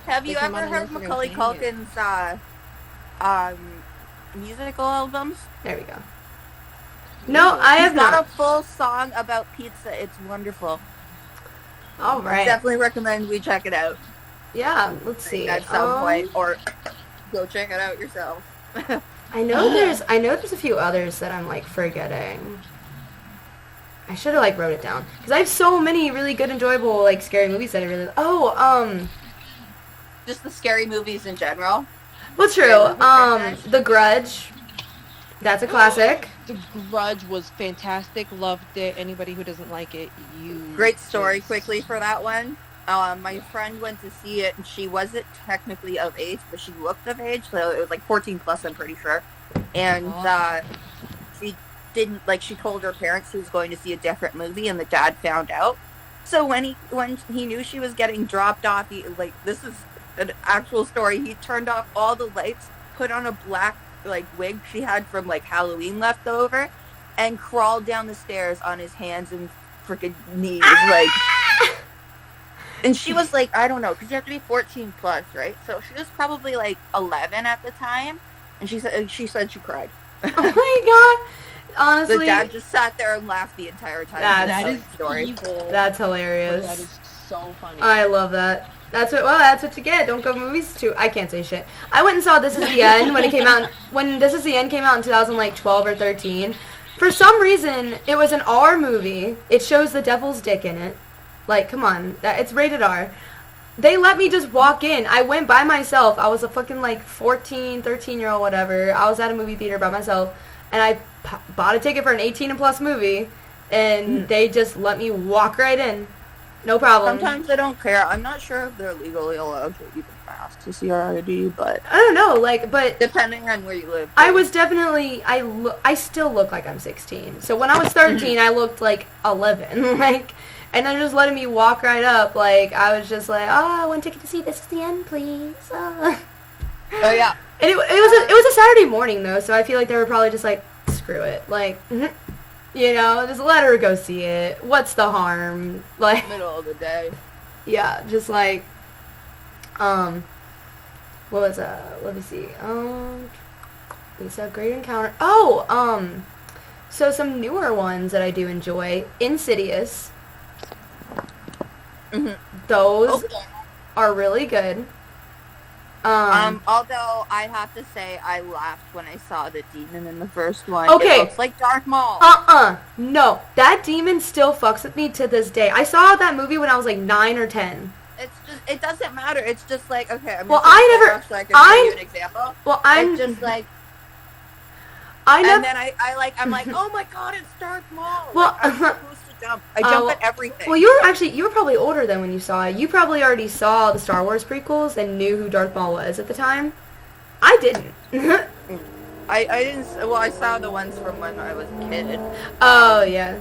Have They you came ever out on heard Instagram Macaulay saying it. Culkin's musical albums? There we go. No, I have He's got not. a full song about pizza. It's wonderful. All right. Definitely recommend we check it out Yeah, let's see. at some point, or go check it out yourself. I know there's a few others that I'm like forgetting. I should have like wrote it down because I have so many really good, enjoyable like scary movies that I really. Oh, Just the scary movies in general. what's true? The Grudge. That's a classic. The Grudge was fantastic. Loved it. Anybody who doesn't like it, you Great story just- quickly for that one. My friend went to see it, and she wasn't technically of age, but she looked of age, so it was like 14 plus, I'm pretty sure. And she didn't, like, she told her parents she was going to see a different movie, and the dad found out. So when he knew she was getting dropped off, this is an actual story, he turned off all the lights, put on a black, like, wig she had from, like, Halloween left over, and crawled down the stairs on his hands and freaking knees, like... And she was like, I don't know, because you have to be 14 plus, right? So she was probably like 11 at the time, and she said she cried. Oh my god! Honestly, The dad just sat there and laughed the entire time. That Telling is the story. evil. that's That hilarious. is so funny. I love that. That's what you get. Don't go to movies too. I can't say shit. I went and saw This Is the End when it came out. When This Is the End came out in 2012 or 13. For some reason, it was an R movie. It shows the devil's dick in it. Like, come on. It's rated R. They let me just walk in. I went by myself. I was a fucking, like, 14, 13-year-old, whatever. I was at a movie theater by myself. And I bought a ticket for an 18-and-plus movie. And they just let me walk right in. No problem. Sometimes they don't care. I'm not sure if they're legally allowed to even ask to see our ID, but I don't know, like, but depending on where you live. I was definitely, I still look like I'm 16. So when I was 13, I looked like 11. Like, and they're just letting me walk right up. Like, I was just like, oh, one ticket to see This Is the End, please. Oh yeah. And it was a Saturday morning, though, so I feel like they were probably just like, screw it. Like, you know, just let her go see it. What's the harm? Like, Middle of the day. yeah, just like, what was, let me see, it's a Great Encounter. Oh, so some newer ones that I do enjoy. Insidious. Those Okay. are really good. Although I have to say I laughed when I saw the demon in the first one. Okay. It looks like Darth Maul. No, that demon still fucks with me to this day. I saw that movie when I was like 9 or 10. It's just, it doesn't matter. It's just like, okay, I'm Well, just gonna I never- go off so I can show you an example. Well, It's just like, I and never, then I'm like, oh my god, it's Darth Maul. Well, Like, I'm supposed to jump. I jump well- at everything. well, you were probably older than when you saw it. You probably already saw the Star Wars prequels and knew who Darth Maul was at the time. I didn't. I didn't. Well, I saw the ones from when I was a kid. Oh, yeah.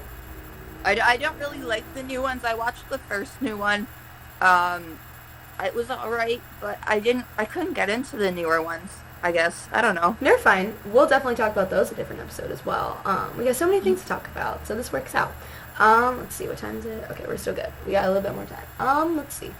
I don't really like the new ones. I watched the first new one. It was alright, but I couldn't get into the newer ones. I guess I don't know. They're fine. We'll definitely talk about those a different episode as well. We got so many things to talk about, so this works out. Let's see, what time is it? Okay, we're still good. We got a little bit more time. Let's see.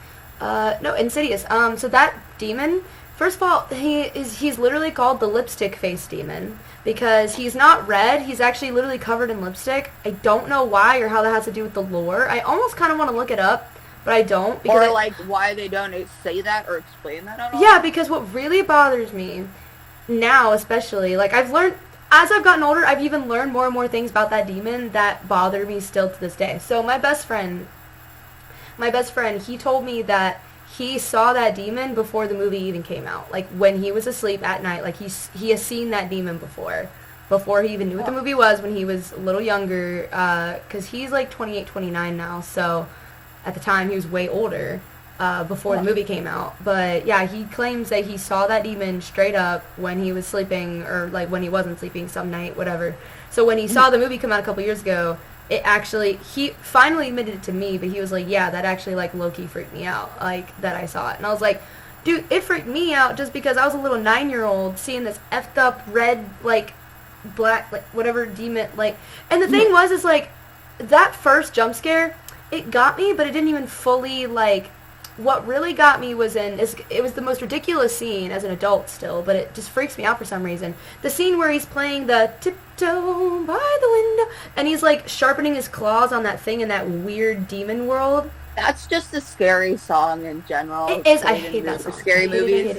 No, Insidious. So that demon, first of all, he's literally called the lipstick face demon because he's not red. He's actually literally covered in lipstick. I don't know why or how that has to do with the lore. I almost kind of want to look it up, but I don't. Because Or like why they don't say that or explain that at all. yeah, because what really bothers me now, especially, like I've learned as I've gotten older, I've even learned more and more things about that demon that bother me still to this day. So my best friend, he told me that he saw that demon before the movie even came out. Like when he was asleep at night, like he has seen that demon before he even knew what the movie was when he was a little younger. Because he's like 28, 29 now. So at the time. He was way older before the movie came out. But yeah, he claims that he saw that demon straight up when he was sleeping, or like when he wasn't sleeping some night, whatever. So when he saw the movie come out a couple years ago, it actually, he finally admitted it to me, but he was like, yeah, that actually like low-key freaked me out, like that I saw it. And I was like, dude, it freaked me out just because I was a little 9-year-old seeing this effed up red, like, black, like, whatever demon, like, and the thing was, is, like, that first jump scare, it got me, but it didn't even fully, like, what really got me was it was the most ridiculous scene as an adult still, but it just freaks me out for some reason. The scene where he's playing the tiptoe by the window, and he's, like, sharpening his claws on that thing in that weird demon world. That's just a scary song in general. It is. I hate that song. Scary movies.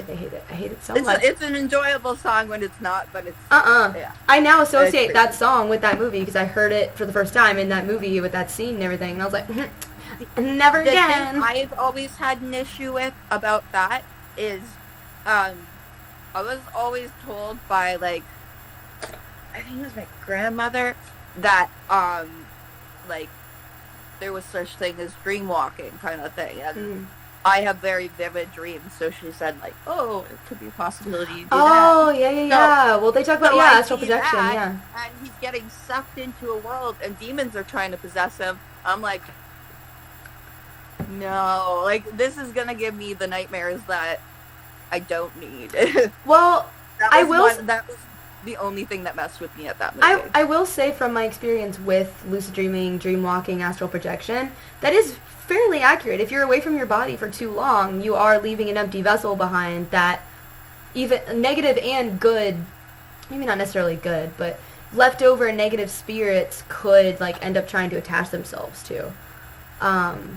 I hate it so much. It's an enjoyable song when it's not, but it's... Yeah. I now associate that song with that movie because I heard it for the first time in that movie with that scene and everything, and I was like, never again. The thing I've always had an issue with about that is, I was always told by, like, I think it was my grandmother, that, like, there was such thing as dream walking kind of thing, and I have very vivid dreams, so she said, like, oh, it could be a possibility you do that. Oh, yeah. Well, they talk about, astral projection, and he's getting sucked into a world, and demons are trying to possess him. I'm like, no, like, this is gonna give me the nightmares that I don't need. Well, that was the only thing that messed with me at that movie. I will say from my experience with lucid dreaming, dream walking, astral projection, that is fairly accurate. If you're away from your body for too long, you are leaving an empty vessel behind that even negative and good, maybe not necessarily good, but leftover negative spirits could, like, end up trying to attach themselves to.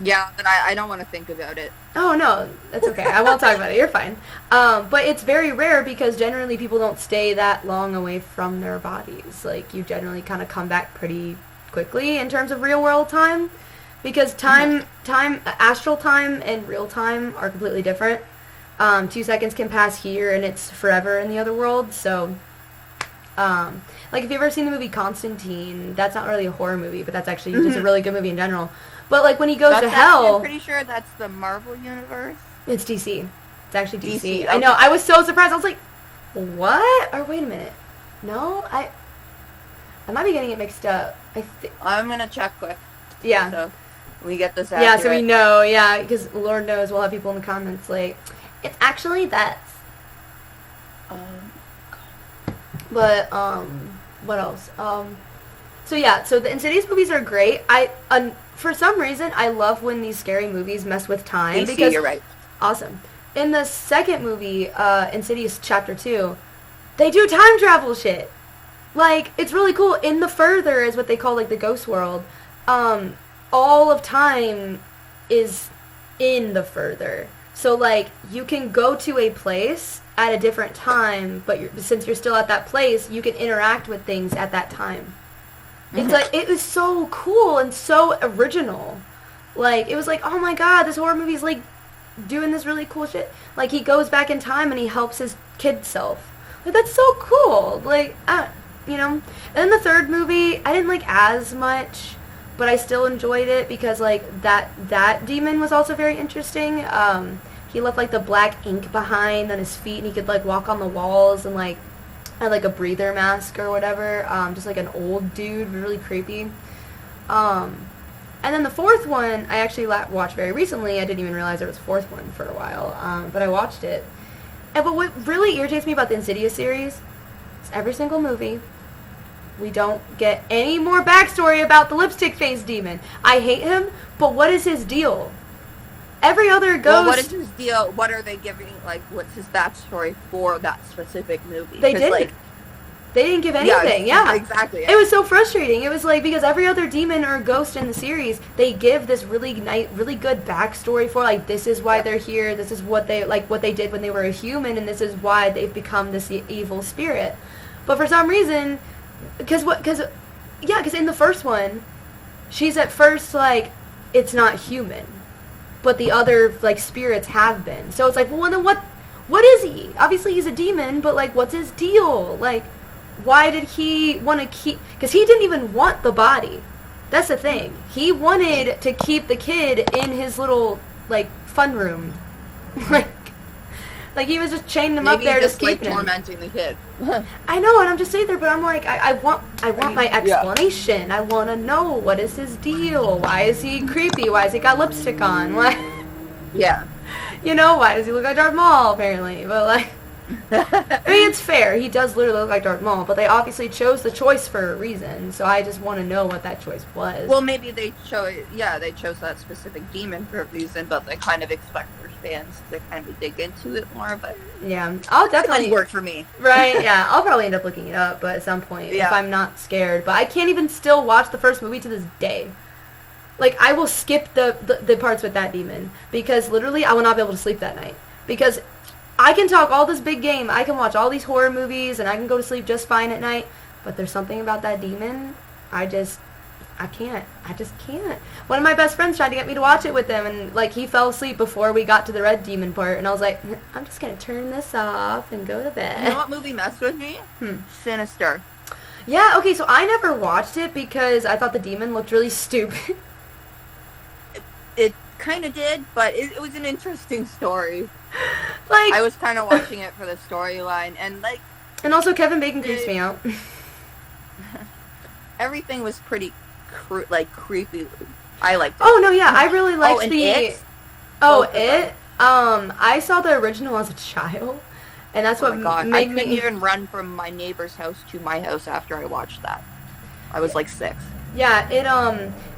Yeah, but I don't want to think about it. Oh, no, that's okay. I won't talk about it. You're fine. But it's very rare because generally people don't stay that long away from their bodies. Like, you generally kind of come back pretty quickly in terms of real-world time. Because astral time and real time are completely different. 2 seconds can pass here and it's forever in the other world. So, like, if you've ever seen the movie Constantine, that's not really a horror movie, but that's actually just a really good movie in general. But, like, when he goes to hell... I'm pretty sure that's the Marvel Universe. It's DC. It's actually DC. Okay. I know. I was so surprised. I was like, what? Or wait a minute. No? I might be getting it mixed up. I'm going to check quick. Yeah. So we get this accurate. Yeah, so we know. Yeah, because Lord knows we'll have people in the comments like, it's actually that. But, what else? So yeah, so the Insidious movies are great. For some reason, I love when these scary movies mess with time. Because you're right. Awesome. In the second movie, Insidious Chapter 2, they do time travel shit. Like, it's really cool. In the Further is what they call, like, the ghost world. All of time is in the Further. So, like, you can go to a place at a different time, but since you're still at that place, you can interact with things at that time. It's like, it was so cool and so original. Like, it was like, oh my god, this horror movie's like doing this really cool shit. Like, he goes back in time and he helps his kid self. Like, that's so cool. Like, you know. And then the third movie, I didn't like as much, but I still enjoyed it because, like, that demon was also very interesting. He left, like, the black ink behind on his feet and he could, like, walk on the walls and, like, had, like, a breather mask or whatever. Just, like, an old dude, really creepy. And then the fourth one, I actually watched very recently. I didn't even realize there was a fourth one for a while, but I watched it. But what really irritates me about the Insidious series is every single movie, we don't get any more backstory about the lipstick face demon. I hate him, but what is his deal? Every other ghost... Well, what is his deal? What are they giving, like, what's his backstory for that specific movie? They didn't. Like, they didn't give anything, yeah. Exactly. It was so frustrating. It was like, because every other demon or ghost in the series, they give this really good backstory for, like, this is why they're here, this is what they, like, what they did when they were a human, and this is why they've become this evil spirit. But for some reason, because in the first one, she's at first, like, it's not human. But the other, like, spirits have been. So it's like, well, then what is he? Obviously he's a demon, but, like, what's his deal? Like, why did he want to keep... Because he didn't even want the body. That's the thing. He wanted to keep the kid in his little, like, fun room. like he was just chaining him up Maybe there, just like keeping him. tormenting the kid. I know, and I'm just sitting there, but I'm like, I want my explanation. I want to know, what is his deal? Why is he creepy? Why has he got lipstick on? Why, Yeah. why does he look like Darth Maul, apparently? But, like, I mean, it's fair. He does literally look like Darth Maul, but they obviously chose the choice for a reason, so I just want to know what that choice was. Well, maybe they chose that specific demon for a reason, but they kind of expect their fans to kind of dig into it more, but yeah, I'll it definitely... doesn't work for me. Right, yeah, I'll probably end up looking it up, but at some point, if Yeah. I'm not scared. But I can't even still watch the first movie to this day. Like, I will skip the parts with that demon, because literally I will not be able to sleep that night. Because I can talk all this big game, I can watch all these horror movies, and I can go to sleep just fine at night, but there's something about that demon, I just can't. One of my best friends tried to get me to watch it with him, and, like, he fell asleep before we got to the red demon part, and I was like, I'm just gonna turn this off and go to bed. You know what movie messed with me? Sinister. Yeah, okay, so I never watched it because I thought the demon looked really stupid. It kind of did, but it was an interesting story. Like, I was kind of watching it for the storyline, and like and also Kevin Bacon creeps me out. everything was pretty creepy. I liked it. Oh no, yeah, I really liked and the. It? Oh, Both of them. I saw the original as a child, and that's Oh what my god, I made couldn't me. even run from my neighbor's house to my house after I watched that. I was like 6. Yeah,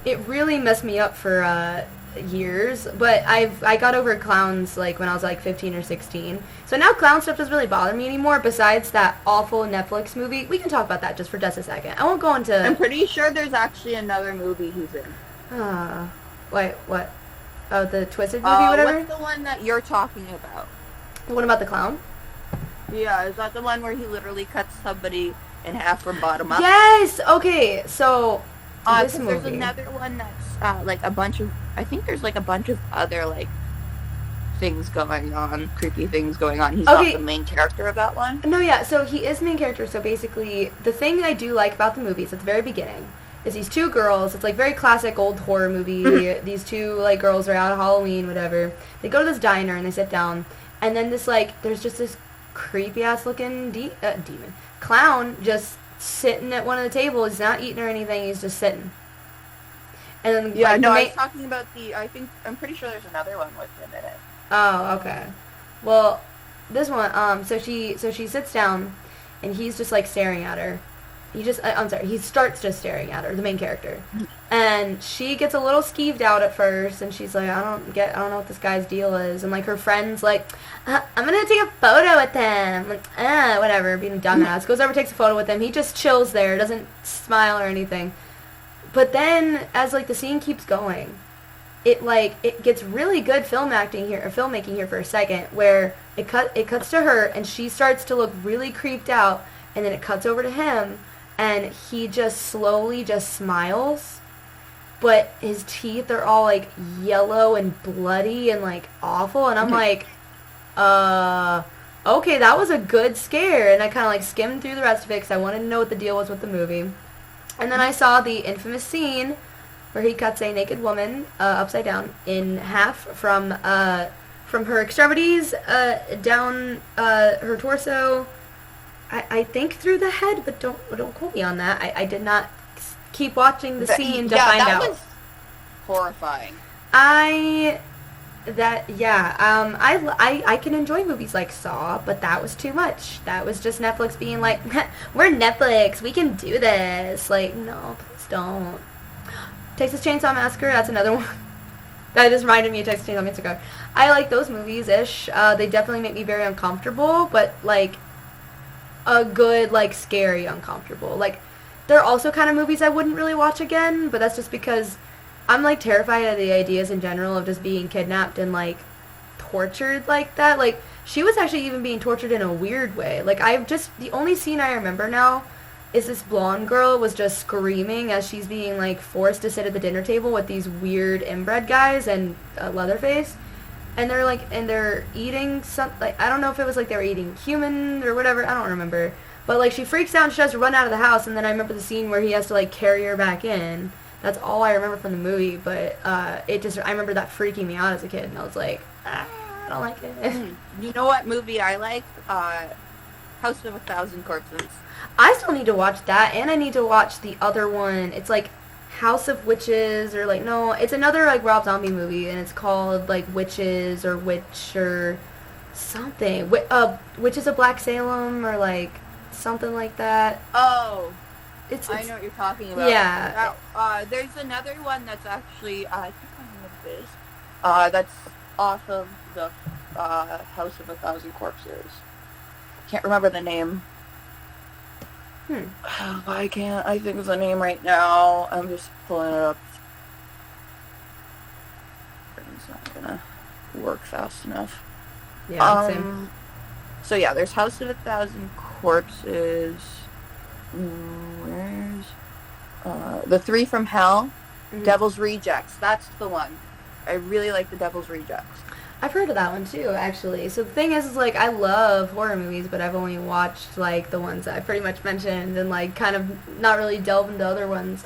it really messed me up for years, but I got over clowns like when I was like 15 or 16. So now clown stuff doesn't really bother me anymore. Besides that awful Netflix movie, we can talk about that just for just a second. I won't go I'm into. pretty sure there's actually another movie he's in. Wait, what? Oh, the Twisted movie, whatever. What's the one that you're talking about? The one about the clown? Yeah, is that the one where he literally cuts somebody in half from bottom up? Yes. Okay, so this 'cause movie. there's another one that's like a bunch of. I think there's like a bunch of other like things going on, creepy things going on. He's Okay. not the main character of that one. No, yeah, so he is the main character. So basically, the thing I do like about the movies at the very beginning is these two girls. It's like very classic old horror movie. These two like girls are out on Halloween, whatever. They go to this diner and they sit down, and then this like there's just this creepy ass looking demon clown just sitting at one of the tables. He's not eating or anything. He's just sitting. And then Yeah, like, no, the I main- was talking about I'm pretty sure there's another one with him in it. Oh, okay. Well, this one, so she sits down, and he's just like staring at her. I'm sorry, he starts just staring at her, the main character, and she gets a little skeeved out at first, and she's like, I don't know what this guy's deal is, and like her friend's like, I'm gonna take a photo with him, like, whatever, being a dumbass, goes over, takes a photo with him. He just chills there, doesn't smile or anything. But then, as like the scene keeps going, it gets really good filmmaking here for a second, where it cuts to her and she starts to look really creeped out, and then it cuts over to him and he just slowly just smiles, but his teeth are all like yellow and bloody and like awful, and I'm like, okay, that was a good scare, and I kind of like skimmed through the rest of it because I wanted to know what the deal was with the movie. And then I saw the infamous scene where he cuts a naked woman upside down in half from her extremities down her torso. I think through the head, but don't quote me on that. I did not keep watching the scene to find out. That was horrifying. I can enjoy movies like Saw, but that was too much. That was just Netflix being like, we're Netflix, we can do this. Like, no, please don't. Texas Chainsaw Massacre, that's another one. That just reminded me of Texas Chainsaw Massacre. I like those movies-ish. They definitely make me very uncomfortable, but like a good, like, scary uncomfortable. Like, they're also kind of movies I wouldn't really watch again, but that's just because I'm, like, terrified of the ideas in general of just being kidnapped and, like, tortured like that. Like, she was actually even being tortured in a weird way. Like, the only scene I remember now is this blonde girl was just screaming as she's being, like, forced to sit at the dinner table with these weird inbred guys and Leatherface. And they're eating like, I don't know if it was, like, they were eating human or whatever. I don't remember. But, like, she freaks out and she has to run out of the house. And then I remember the scene where he has to, like, carry her back in. That's all I remember from the movie, but I remember that freaking me out as a kid, and I was like, I don't like it. You know what movie I like? House of a Thousand Corpses. I still need to watch that, and I need to watch the other one. It's like House of Witches, or like, no, it's another like Rob Zombie movie, and it's called like Witches or Witch or something. Witches of Black Salem, or like something like that. Oh, It's I know what you're talking about. Yeah. There's another one that's actually, I think I know what it is. That's off of the House of a Thousand Corpses. Can't remember the name. I can't. I think of the name right now. I'm just pulling it up. It's not gonna work fast enough. Yeah, same. So yeah, there's House of a Thousand Corpses. Where's The Three from Hell? Mhm. Devil's Rejects. That's the one. I really like the Devil's Rejects. I've heard of that one too, actually. So the thing is like, I love horror movies, but I've only watched like the ones that I pretty much mentioned, and like kind of not really delve into other ones.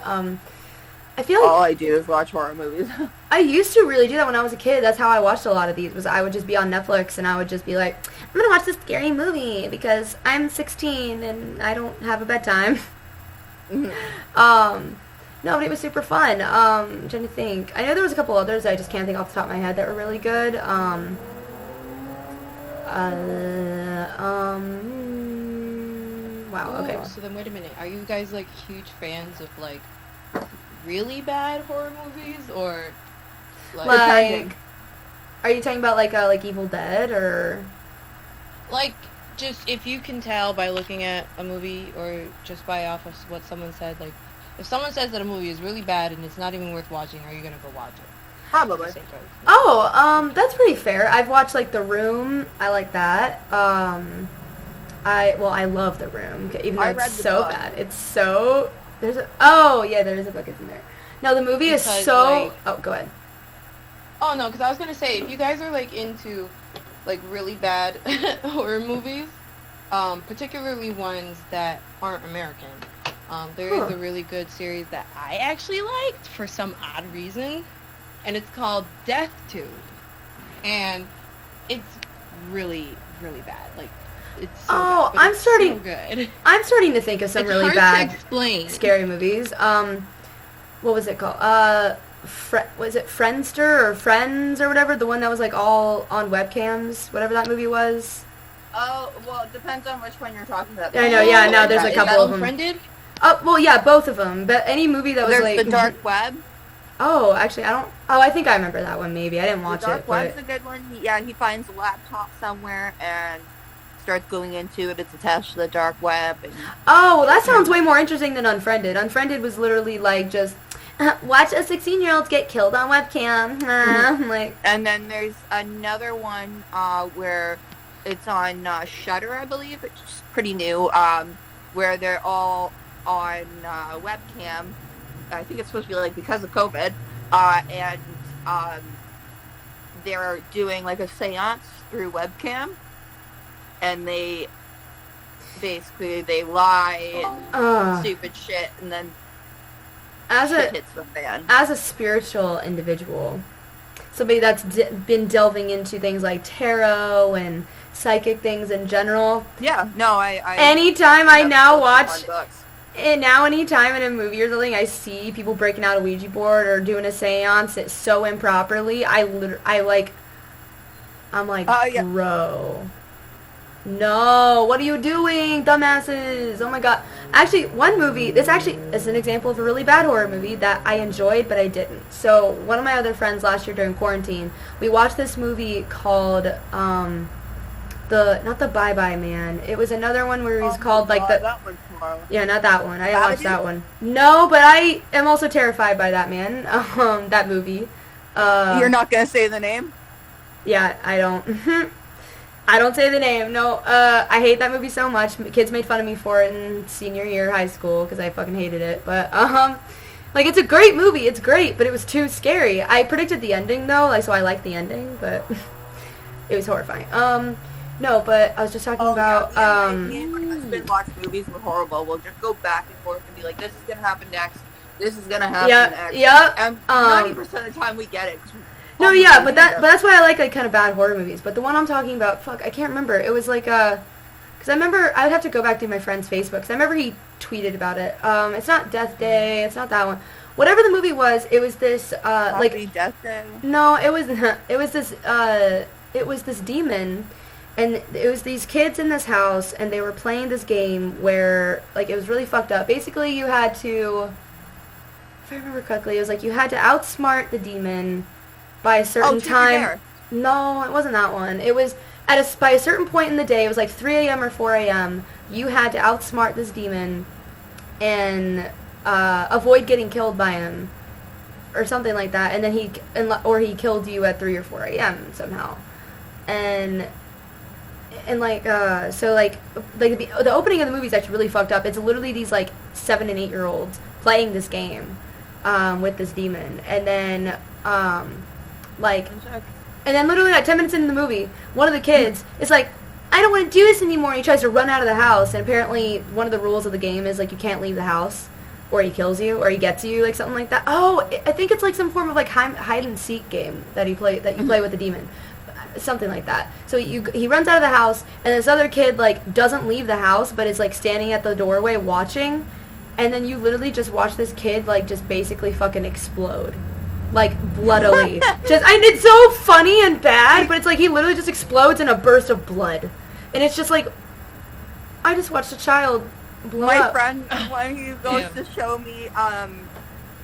I feel like All I do is watch horror movies. I used to really do that when I was a kid. That's how I watched a lot of these. Was I would just be on Netflix and I would just be like, I'm gonna watch this scary movie because I'm 16 and I don't have a bedtime. No, but it was super fun. I'm trying to think. I know there was a couple others I just can't think off the top of my head that were really good. Wow. Okay. Oh, so then wait a minute. Are you guys like huge fans of like really bad horror movies, or Like, are you talking about like Evil Dead or? like just if you can tell by looking at a movie or just by off of what someone said, like if someone says that a movie is really bad and it's not even worth watching, are you gonna go watch it? Probably. Oh, that's pretty fair. I've watched like The Room. I like that. I love The Room, even though I it's read the so book. bad. It's so there's a there is a book. It's in there. No, the movie is Because, so. like- Oh, go ahead. Oh no, because I was gonna say if you guys are like into like really bad horror movies, particularly ones that aren't American, there is Huh. a really good series that I actually liked for some odd reason, and it's called Death Tube, and it's really really bad. Like it's so Oh, bad, but I'm it's starting- so good. I'm starting to think of some It's really hard bad to explain. scary movies. What was it called? Was it Friendster or Friends or whatever? The one that was like all on webcams, whatever that movie was. Oh, well, it depends on which one you're talking about. I know, yeah, no, there's a Is couple that of them. Unfriended? Well, yeah, both of them. But any movie that was There's like the Dark Web. Oh, actually, I don't. Oh, I think I remember that one. Maybe I didn't watch The Dark it, Web's but a good one. He finds a laptop somewhere and starts going into it. It's attached to the dark web. And oh, well, that sounds way more interesting than Unfriended. Unfriended was literally like just watch a 16-year-old get killed on webcam. Like, And then there's another one where it's on Shudder, I believe. It's pretty new. Where they're all on webcam. I think it's supposed to be like because of COVID. And they're doing like a seance through webcam. And they lie and stupid shit, and then as shit a hits the fan. as a spiritual individual, somebody that's been delving into things like tarot and psychic things in general. Yeah, no, I Anytime I that's now some watch, fun books. and now anytime in a movie or something, I see people breaking out a Ouija board or doing a seance it's so improperly. I'm like, Yeah. bro, no, what are you doing, dumbasses? Oh my god. Actually, one movie, this actually is an example of a really bad horror movie that I enjoyed, but I didn't. So, one of my other friends last year during quarantine, we watched this movie called, not the Bye Bye Man. It was another one where he's called, like, that one's tomorrow. yeah, not that one. I didn't watch Babadook? that one. No, but I am also terrified by that man, that movie. You're not gonna say the name? Yeah, I don't. I don't say the name. No, I hate that movie so much. Kids made fun of me for it in senior year of high school because I fucking hated it. But like it's a great movie. It's great, but it was too scary. I predicted the ending though, like so I liked the ending, but it was horrifying. No, but I was just talking about Me and my husband watch movies with horrible. We'll just go back and forth and be like, this is gonna happen next. this is gonna happen Yeah, next. yeah. And 90% of the time we get it. 'cause No, almost yeah, but every that's why I like kind of bad horror movies. But the one I'm talking about, fuck, I can't remember. It was like because I remember I would have to go back to my friend's Facebook. Because I remember he tweeted about it. It's not Death Day. It's not that one. Whatever the movie was, it was this like Happy Death Day. no, it was it was this demon, and it was these kids in this house, and they were playing this game where like it was really fucked up. Basically, you had to, if I remember correctly, it was like you had to outsmart the demon by a certain Truth or time. Dare. No, it wasn't that one. It was by a certain point in the day. It was like 3 a.m. or 4 a.m. You had to outsmart this demon, and avoid getting killed by him, or something like that. And then he killed you at 3 or 4 a.m. somehow, and like so like the opening of the movie is actually really fucked up. It's literally these like 7 and 8 year olds playing this game with this demon, and then like. And then literally like 10 minutes into the movie, one of the kids is like, I don't want to do this anymore. And he tries to run out of the house. And apparently one of the rules of the game is like you can't leave the house, or he kills you, or he gets you, like something like that. Oh, I think it's like some form of like hide and seek game that you play with the demon. Something like that. So he runs out of the house, and this other kid like doesn't leave the house, but is like standing at the doorway watching. And then you literally just watch this kid like just basically fucking explode. Like, bloodily. It's so funny and bad, but it's like he literally just explodes in a burst of blood. And it's just like, I just watched a child blow My up. friend, when he goes to show me,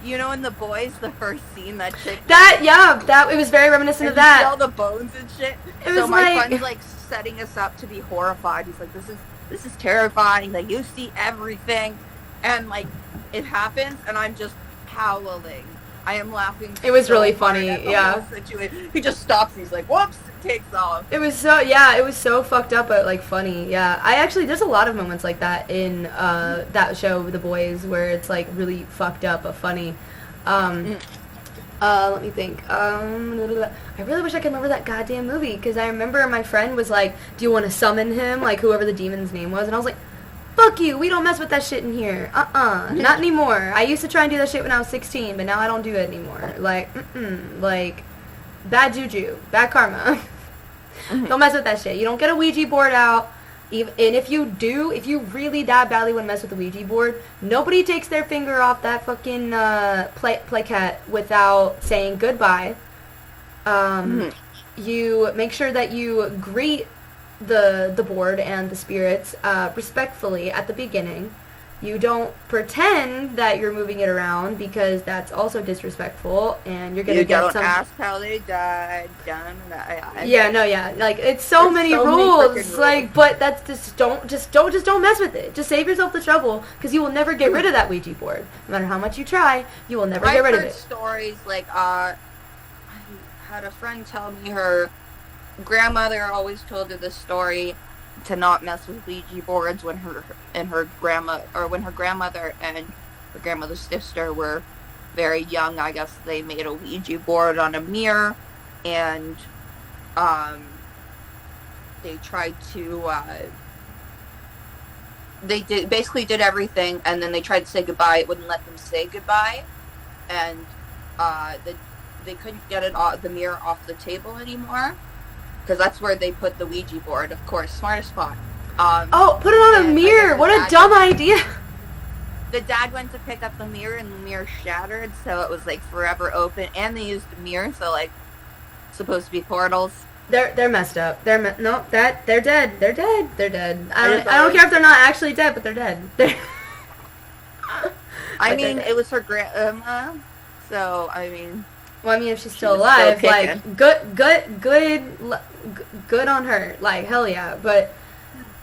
you know in The Boys, the first scene, that chick... It was very reminiscent and of that. You see all the bones and shit. It so was my like- friend's like setting us up to be horrified. He's like, this is terrifying. Like, you see everything. And like, it happens, and I'm just howling. I am laughing. It was so really hard funny, at the yeah. whole situation. He just stops. And he's like, "Whoops!" and takes off. It was so fucked up, but like funny. Yeah, there's a lot of moments like that in that show, The Boys, where it's like really fucked up but funny. Let me think. I really wish I could remember that goddamn movie, because I remember my friend was like, "Do you want to summon him?" Like whoever the demon's name was, and I was like, "Fuck you, we don't mess with that shit in here. Not anymore. I used to try and do that shit when I was 16, but now I don't do it anymore. Like, like, bad juju, bad karma. Don't mess with that shit. You don't get a Ouija board out, and if you do, if you really that badly want to mess with the Ouija board, nobody takes their finger off that fucking plaquette without saying goodbye. You make sure that you greet the board and the spirits respectfully at the beginning. You don't pretend that you're moving it around, because that's also disrespectful, and you're gonna You get don't some. ask how they died. Yeah. Like it's so There's many so many rules. frickin' rules. Like, but that's just don't mess with it. Just save yourself the trouble, because you will never get rid of that Ouija board. No matter how much you try, you will never get rid of I've heard it. stories like I had a friend tell me her grandmother always told her this story to not mess with Ouija boards when her grandmother and her grandmother's sister were very young. I guess they made a Ouija board on a mirror, and they tried to they did everything, and then they tried to say goodbye. It wouldn't let them say goodbye, and they couldn't get the mirror off the table anymore, because that's where they put the Ouija board. Of course, smartest spot. Put it on a and mirror. I What guess a dumb idea. the dad went to pick up the mirror, and the mirror shattered, so it was like forever open. And they used the mirror, so like supposed to be portals. They're messed up. They're dead. They're dead. They're dead. I just don't care if they're not actually dead, but they're dead. I But mean, they're- it was her grandma, so I mean, Well, I mean, if she's still was alive, still like good on her. Like hell yeah. But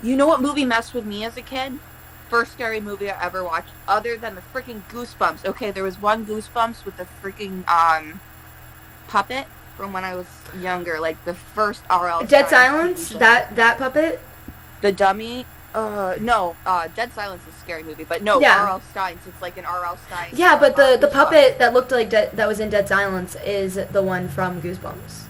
you know what movie messed with me as a kid? First scary movie I ever watched, other than the freaking Goosebumps. Okay, there was one Goosebumps with the freaking puppet from when I was younger, like the first R.L. Dead Stein Silence, TV show. that puppet. The dummy. No. Dead Silence is a scary movie, but no, Yeah. R.L. Stein's. It's like an R.L. Stein. Yeah, but the Goosebumps. puppet that looked like that was in Dead Silence is the one from Goosebumps.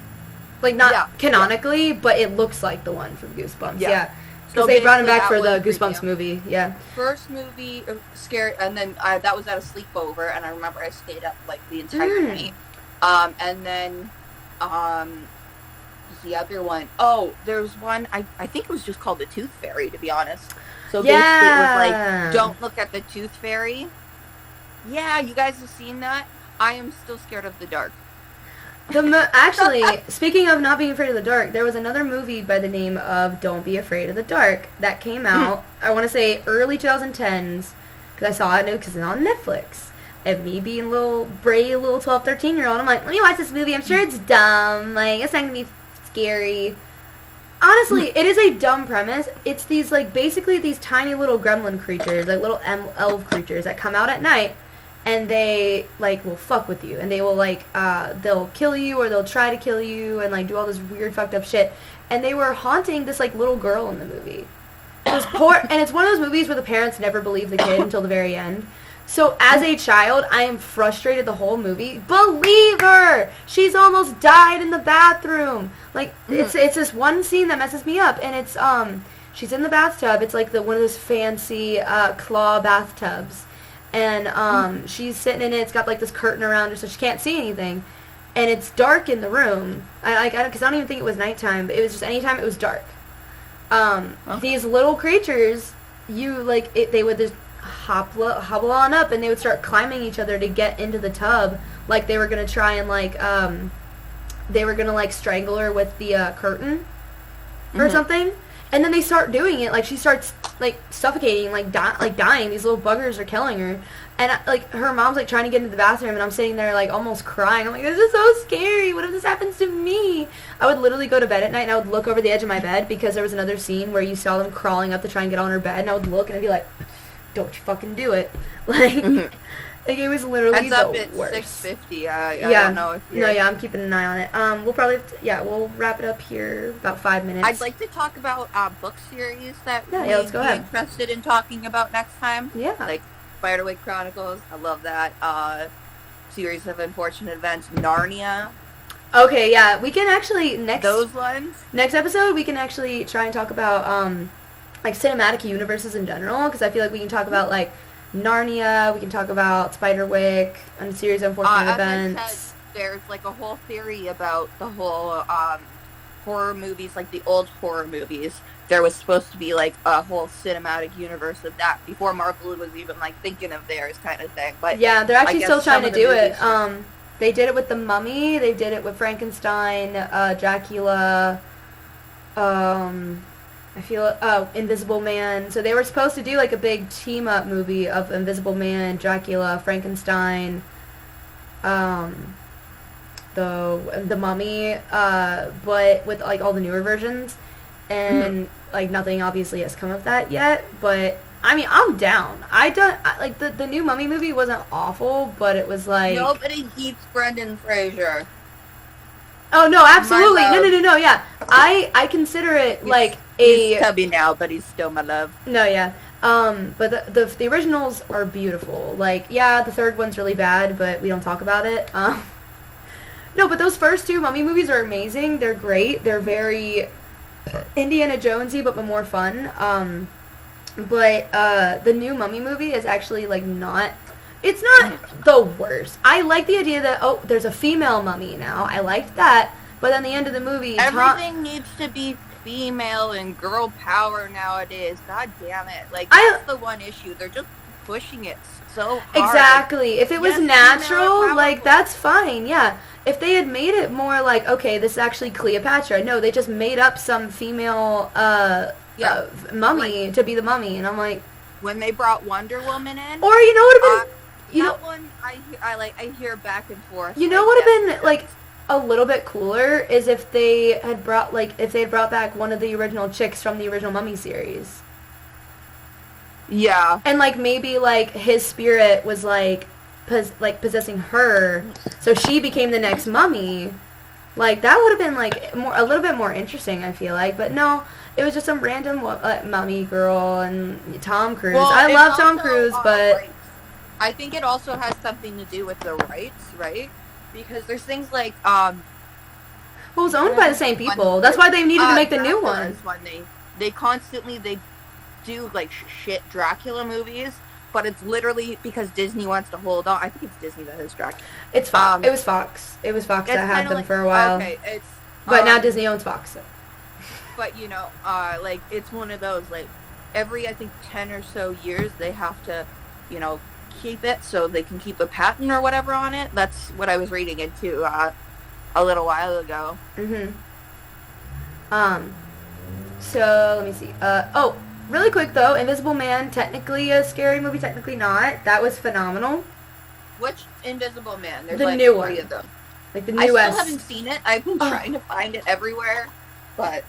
Like not Yeah, canonically, but it looks like the one from Goosebumps. Yeah. Yeah. Because they brought him basically back for that the was Goosebumps preview. movie. Yeah. First movie, scary, and then that was at a sleepover, and I remember I stayed up like the entire night. And then, the other one, there was one, I think it was just called the Tooth Fairy, to be honest. So basically it was like, don't look at the Tooth Fairy. Yeah, you guys have seen that? I am still scared of the dark. Actually, speaking of not being afraid of the dark, there was another movie by the name of Don't Be Afraid of the Dark that came out, I want to say early 2010s, because I saw it because it's on Netflix. And me being a little brave, little 12, 13-year-old, I'm like, let me watch this movie. I'm sure it's dumb. Like, it's not going to be scary. Honestly, it is a dumb premise. It's these, like, basically these tiny little gremlin creatures, like little elf creatures that come out at night. And they, like, will fuck with you. And they will, like, they'll kill you or they'll try to kill you and, like, do all this weird fucked up shit. And they were haunting this, like, little girl in the movie. It was poor. And it's one of those movies where the parents never believe the kid until the very end. So, as a child, I am frustrated the whole movie. Believe her! She's almost died in the bathroom. Like, it's this one scene that messes me up. And it's, she's in the bathtub. It's, like, one of those fancy, claw bathtubs. And she's sitting in it. It's got like this curtain around her, so she can't see anything. And it's dark in the room. Because I don't even think it was nighttime, but it was just anytime it was dark. These little creatures, they would just hobble on up, and they would start climbing each other to get into the tub, like they were gonna try and strangle her with the curtain or something. And then they start doing it, like she starts like suffocating, like dying. These little buggers are killing her, and like her mom's like trying to get into the bathroom, and I'm sitting there like almost crying. I'm like, this is so scary. What if this happens to me? I would literally go to bed at night and I would look over the edge of my bed because there was another scene where you saw them crawling up to try and get on her bed, and I would look and I'd be like, don't you fucking do it, like. Like, it was literally the worst. It's up at 6:50. I don't know if you're... No, yeah, I'm keeping an eye on it. We'll probably, we'll wrap it up here about 5 minutes. I'd like to talk about book series that let's go ahead. Interested in talking about next time. Yeah. Like Spiderwick Chronicles. I love that. Series of Unfortunate Events. Narnia. Okay, yeah, we can actually, those ones. Next episode, we can actually try and talk about, like, cinematic universes in general, because I feel like we can talk about, like, Narnia, we can talk about Spiderwick, and a series of unfortunate events. As I said, there's like a whole theory about the whole horror movies, like the old horror movies. There was supposed to be like a whole cinematic universe of that before Marvel was even like thinking of theirs, kind of thing. But yeah, they're actually still trying to do it. Just... They did it with The Mummy. They did it with Frankenstein, Dracula. I feel, Invisible Man. So they were supposed to do, like, a big team-up movie of Invisible Man, Dracula, Frankenstein, the Mummy, but with, like, all the newer versions. And, like, nothing obviously has come of that yet, but, I mean, I'm down. The new Mummy movie wasn't awful, but it was, like... Nobody keeps Brendan Fraser. Oh, no, absolutely. No, yeah. I consider it, like... He's tubby now, but he's still my love. No, yeah. But the originals are beautiful. Like, yeah, the third one's really bad, but we don't talk about it. No, but those first two Mummy movies are amazing. They're great. They're very Indiana Jonesy, but more fun. But the new Mummy movie is actually, like, it's not the worst. I like the idea that, there's a female mummy now. I liked that. But then the end of the movie... Everything needs to be female and girl power nowadays. God damn it. Like, that's the one issue. They're just pushing it so hard. Exactly. If it was natural, like, that's fine, yeah. If they had made it more like, okay, this is actually Cleopatra. No, they just made up some female mummy to be the mummy. And I'm like... When they brought Wonder Woman in... Or, you know what would have been... I hear back and forth. You know what would have been, like... a little bit cooler is if they had brought back one of the original chicks from the original Mummy series. Yeah. And like maybe like his spirit was like possessing her, so she became the next mummy. Like that would have been like a little bit more interesting, I feel like. But no, it was just some random mummy girl and Tom Cruise. Well, I love Tom Cruise, but I think it also has something to do with the rights, right? Because there's things like, well, it was owned by the same people. That's why they needed to make the new one. they constantly they do like shit Dracula movies, but it's literally because Disney wants to hold on. I think it's Disney that has Dracula. It's Fox. It was Fox. It was Fox It's that had kinda them like, for a while. Okay, it's But now Disney owns Fox. So. But you know, like it's one of those like every I think 10 or so years they have to, you know, keep it so they can keep a patent or whatever on it. That's what I was reading into a little while ago. So let me see. Oh, really quick though, Invisible Man, technically a scary movie, technically not. That was phenomenal. Which Invisible Man? There's The like new 3 one. of them. Like the I newest. still haven't seen it. I've been trying to find it everywhere, but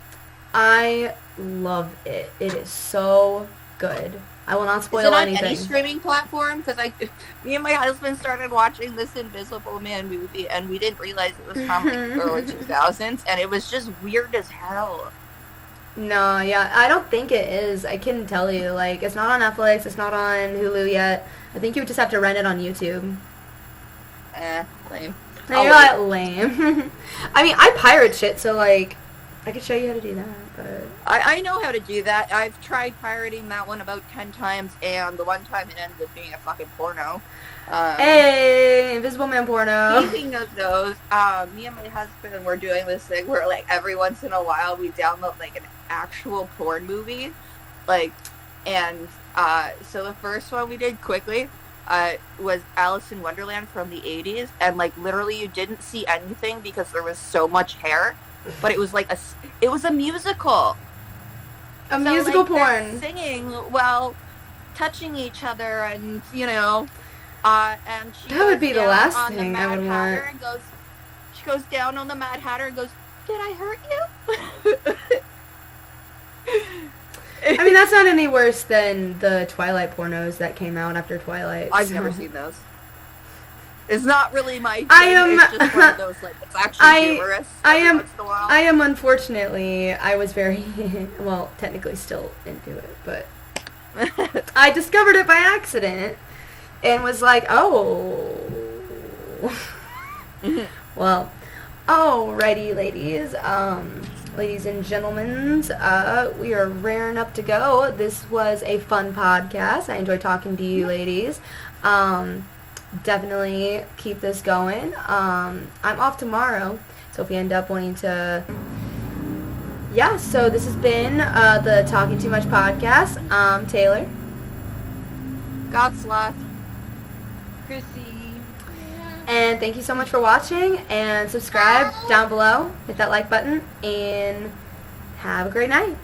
I love it. It is so good. I will not is spoil it on anything. any streaming platform? Because me and my husband started watching this Invisible Man movie, and we didn't realize it was from like early 2000s, and it was just weird as hell. No, yeah, I don't think it is. I couldn't tell you. Like, it's not on Netflix. It's not on Hulu yet. I think you would just have to rent it on YouTube. Lame. No, you're like lame. I mean, I pirate shit, so like, I could show you how to do that. But I know how to do that. I've tried pirating that one about 10 times, and the one time it ended up being a fucking porno. Hey, Invisible Man porno. Speaking of those, me and my husband were doing this thing where, like, every once in a while we download, like, an actual porn movie. Like, and, so the first one we did quickly, was Alice in Wonderland from the 80s, and, like, literally you didn't see anything because there was so much hair, but it was, like, it was a musical. A musical like, they're porn. singing while touching each other, and, you know... and she That would goes be the down last on the thing I Mad would Hatter want. and she goes down on the Mad Hatter and goes, "Did I hurt you?" I mean, that's not any worse than the Twilight pornos that came out after Twilight. I've so. never seen those. It's not really my thing. I am- It's just one of those, like, it's actually humorous. I am- Once in a while. I am, unfortunately, I was very, well, technically still into it, but I discovered it by accident and was like, oh. Well, alrighty, ladies and gentlemen, we are raring up to go. This was a fun podcast. I enjoyed talking to you ladies. Definitely keep this going. I'm off tomorrow, so if you end up wanting to... Yeah, so this has been the Talking Too Much podcast. I'm Taylor. Godsloth. Chrissy. And thank you so much for watching, and subscribe down below, hit that like button, and have a great night.